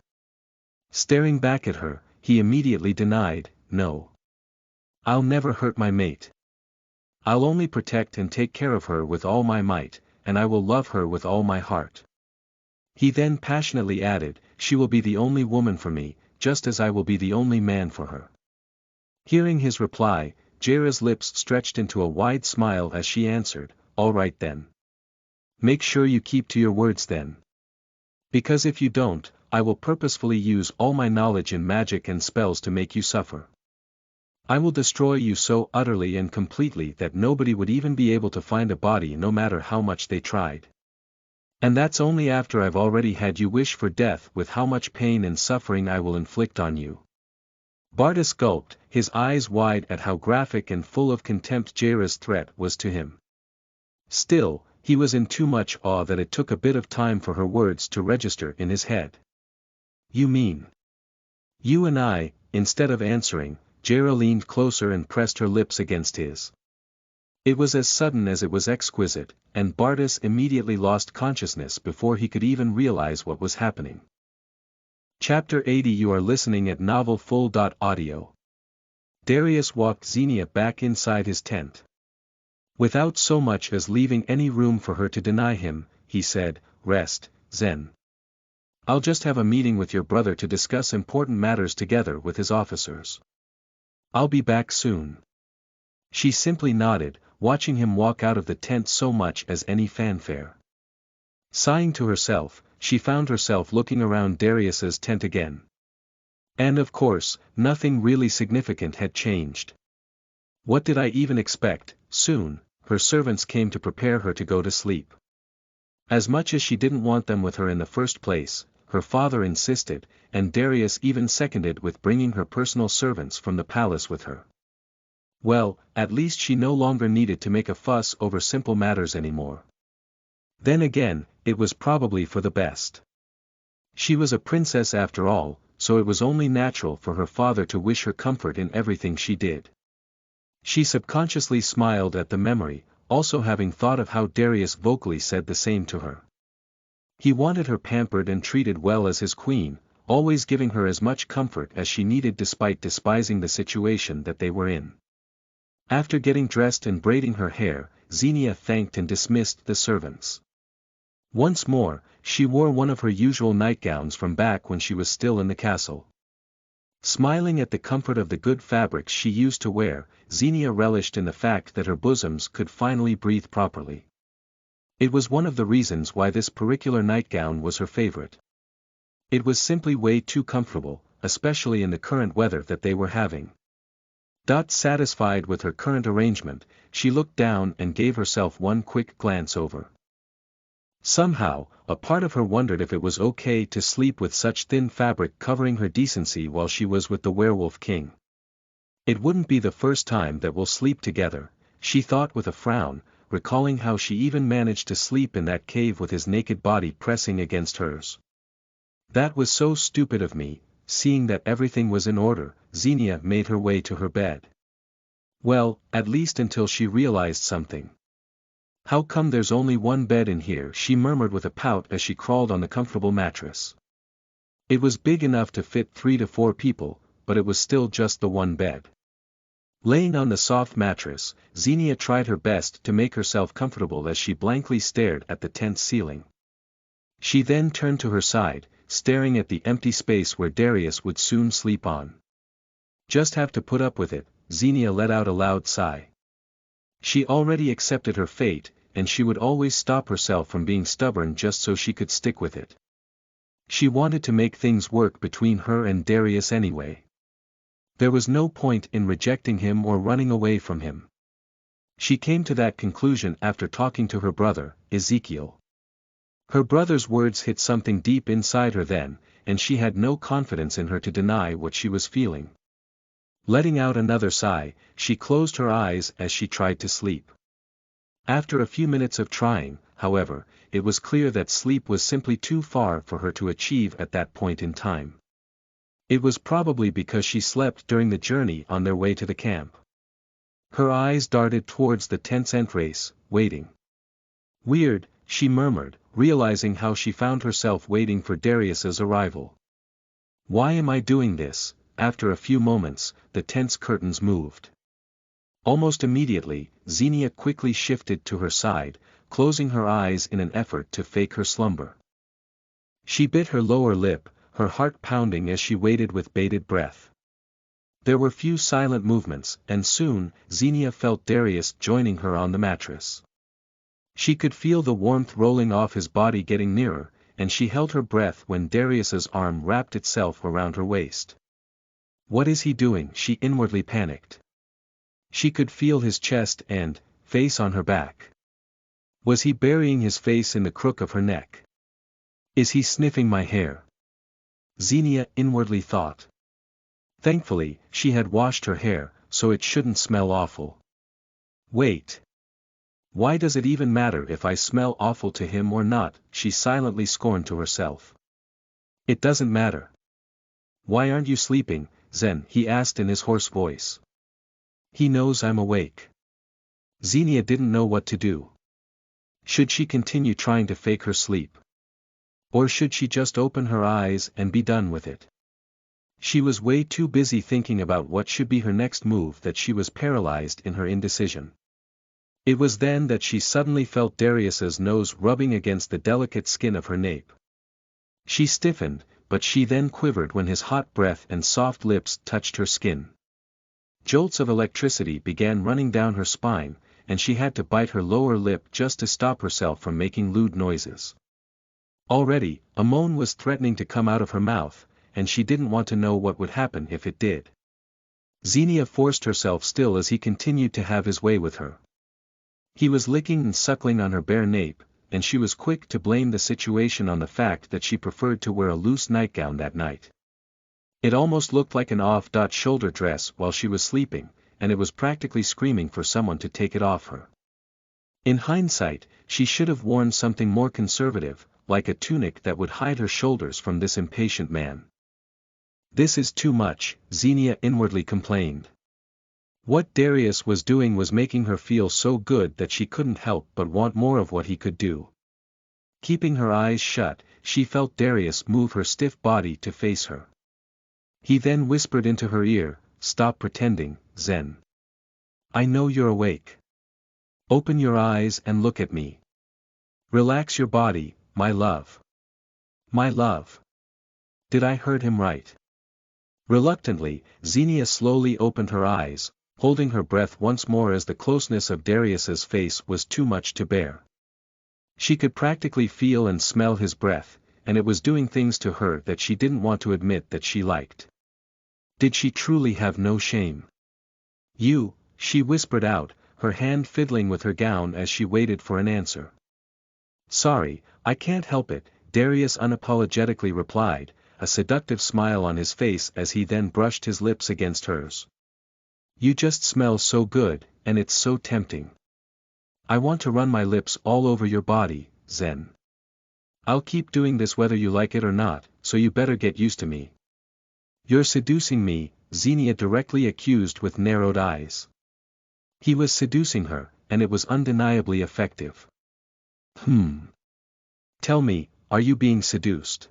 Staring back at her, he immediately denied, no. I'll never hurt my mate. I'll only protect and take care of her with all my might, and I will love her with all my heart. He then passionately added, she will be the only woman for me, just as I will be the only man for her. Hearing his reply, Jera's lips stretched into a wide smile as she answered, all right then. Make sure you keep to your words then. Because if you don't, I will purposefully use all my knowledge in magic and spells to make you suffer. I will destroy you so utterly and completely that nobody would even be able to find a body no matter how much they tried. And that's only after I've already had you wish for death with how much pain and suffering I will inflict on you. Bardas gulped, his eyes wide at how graphic and full of contempt Jera's threat was to him. Still, he was in too much awe that it took a bit of time for her words to register in his head. You mean? You and I, instead of answering, Jera leaned closer and pressed her lips against his. It was as sudden as it was exquisite, and Bardas immediately lost consciousness before he could even realize what was happening. Chapter 80. You are listening at novelfull.audio. Darius walked Xenia back inside his tent. Without so much as leaving any room for her to deny him, he said, rest, Zen. I'll just have a meeting with your brother to discuss important matters together with his officers. I'll be back soon. She simply nodded, watching him walk out of the tent so much as any fanfare. Sighing to herself, she found herself looking around Darius's tent again. And of course, nothing really significant had changed. What did I even expect? Soon, her servants came to prepare her to go to sleep. As much as she didn't want them with her in the first place, her father insisted, and Darius even seconded with bringing her personal servants from the palace with her. Well, at least she no longer needed to make a fuss over simple matters anymore. Then again, it was probably for the best. She was a princess after all, so it was only natural for her father to wish her comfort in everything she did. She subconsciously smiled at the memory, also having thought of how Darius vocally said the same to her. He wanted her pampered and treated well as his queen, always giving her as much comfort as she needed despite despising the situation that they were in. After getting dressed and braiding her hair, Xenia thanked and dismissed the servants. Once more, she wore one of her usual nightgowns from back when she was still in the castle. Smiling at the comfort of the good fabrics she used to wear, Xenia relished in the fact that her bosoms could finally breathe properly. It was one of the reasons why this particular nightgown was her favorite. It was simply way too comfortable, especially in the current weather that they were having. Satisfied with her current arrangement, she looked down and gave herself one quick glance over. Somehow, a part of her wondered if it was okay to sleep with such thin fabric covering her decency while she was with the werewolf king. It wouldn't be the first time that we'll sleep together, she thought with a frown, recalling how she even managed to sleep in that cave with his naked body pressing against hers. That was so stupid of me. Seeing that everything was in order, Xenia made her way to her bed. Well, at least until she realized something. How come there's only one bed in here? She murmured with a pout as she crawled on the comfortable mattress. It was big enough to fit 3 to 4 people, but it was still just the one bed. Laying on the soft mattress, Xenia tried her best to make herself comfortable as she blankly stared at the tent ceiling. She then turned to her side, staring at the empty space where Darius would soon sleep on. Just have to put up with it, Xenia let out a loud sigh. She already accepted her fate, and she would always stop herself from being stubborn just so she could stick with it. She wanted to make things work between her and Darius anyway. There was no point in rejecting him or running away from him. She came to that conclusion after talking to her brother, Ezekiel. Her brother's words hit something deep inside her then, and she had no confidence in her to deny what she was feeling. Letting out another sigh, she closed her eyes as she tried to sleep. After a few minutes of trying, however, it was clear that sleep was simply too far for her to achieve at that point in time. It was probably because she slept during the journey on their way to the camp. Her eyes darted towards the tent's entrance, waiting. Weird, she murmured, realizing how she found herself waiting for Darius's arrival. Why am I doing this? After a few moments, the tent's curtains moved. Almost immediately, Xenia quickly shifted to her side, closing her eyes in an effort to fake her slumber. She bit her lower lip, her heart pounding as she waited with bated breath. There were few silent movements, and soon, Xenia felt Darius joining her on the mattress. She could feel the warmth rolling off his body getting nearer, and she held her breath when Darius's arm wrapped itself around her waist. What is he doing? She inwardly panicked. She could feel his chest and face on her back. Was he burying his face in the crook of her neck? Is he sniffing my hair? Xenia inwardly thought. Thankfully, she had washed her hair, so it shouldn't smell awful. Wait. Why does it even matter if I smell awful to him or not? She silently scorned to herself. It doesn't matter. Why aren't you sleeping, Zen? He asked in his hoarse voice. He knows I'm awake. Xenia didn't know what to do. Should she continue trying to fake her sleep? Or should she just open her eyes and be done with it? She was way too busy thinking about what should be her next move that she was paralyzed in her indecision. It was then that she suddenly felt Darius's nose rubbing against the delicate skin of her nape. She stiffened, but she then quivered when his hot breath and soft lips touched her skin. Jolts of electricity began running down her spine, and she had to bite her lower lip just to stop herself from making lewd noises. Already, a moan was threatening to come out of her mouth, and she didn't want to know what would happen if it did. Xenia forced herself still as he continued to have his way with her. He was licking and suckling on her bare nape, and she was quick to blame the situation on the fact that she preferred to wear a loose nightgown that night. It almost looked like an off-shoulder dress while she was sleeping, and it was practically screaming for someone to take it off her. In hindsight, she should have worn something more conservative, like a tunic that would hide her shoulders from this impatient man. This is too much, Xenia inwardly complained. What Darius was doing was making her feel so good that she couldn't help but want more of what he could do. Keeping her eyes shut, she felt Darius move her stiff body to face her. He then whispered into her ear, "Stop pretending, Zen. I know you're awake. Open your eyes and look at me. Relax your body, my love." My love. Did I heard him right? Reluctantly, Xenia slowly opened her eyes, holding her breath once more as the closeness of Darius's face was too much to bear. She could practically feel and smell his breath, and it was doing things to her that she didn't want to admit that she liked. Did she truly have no shame? You, she whispered out, her hand fiddling with her gown as she waited for an answer. Sorry, I can't help it, Darius unapologetically replied, a seductive smile on his face as he then brushed his lips against hers. You just smell so good, and it's so tempting. I want to run my lips all over your body, Zen. I'll keep doing this whether you like it or not, so you better get used to me. You're seducing me, Xenia directly accused with narrowed eyes. He was seducing her, and it was undeniably effective. Tell me, are you being seduced?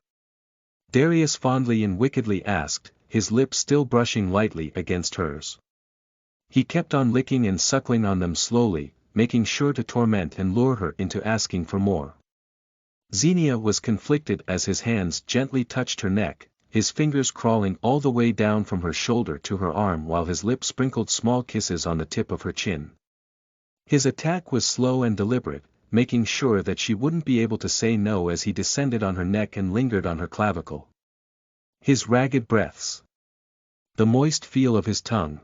Darius fondly and wickedly asked, his lips still brushing lightly against hers. He kept on licking and suckling on them slowly, making sure to torment and lure her into asking for more. Xenia was conflicted as his hands gently touched her neck, his fingers crawling all the way down from her shoulder to her arm while his lips sprinkled small kisses on the tip of her chin. His attack was slow and deliberate, making sure that she wouldn't be able to say no as he descended on her neck and lingered on her clavicle. His ragged breaths. The moist feel of his tongue.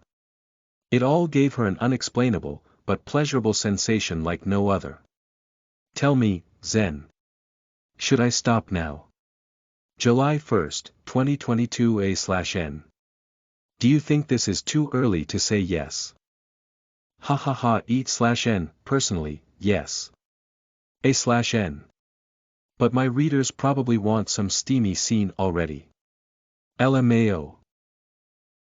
It all gave her an unexplainable, but pleasurable sensation like no other. Tell me, Zen. Should I stop now? July 1st, 2022 A/N. Do you think this is too early to say yes? Ha ha ha eat/n, personally, yes. A/n. But my readers probably want some steamy scene already. LMAO.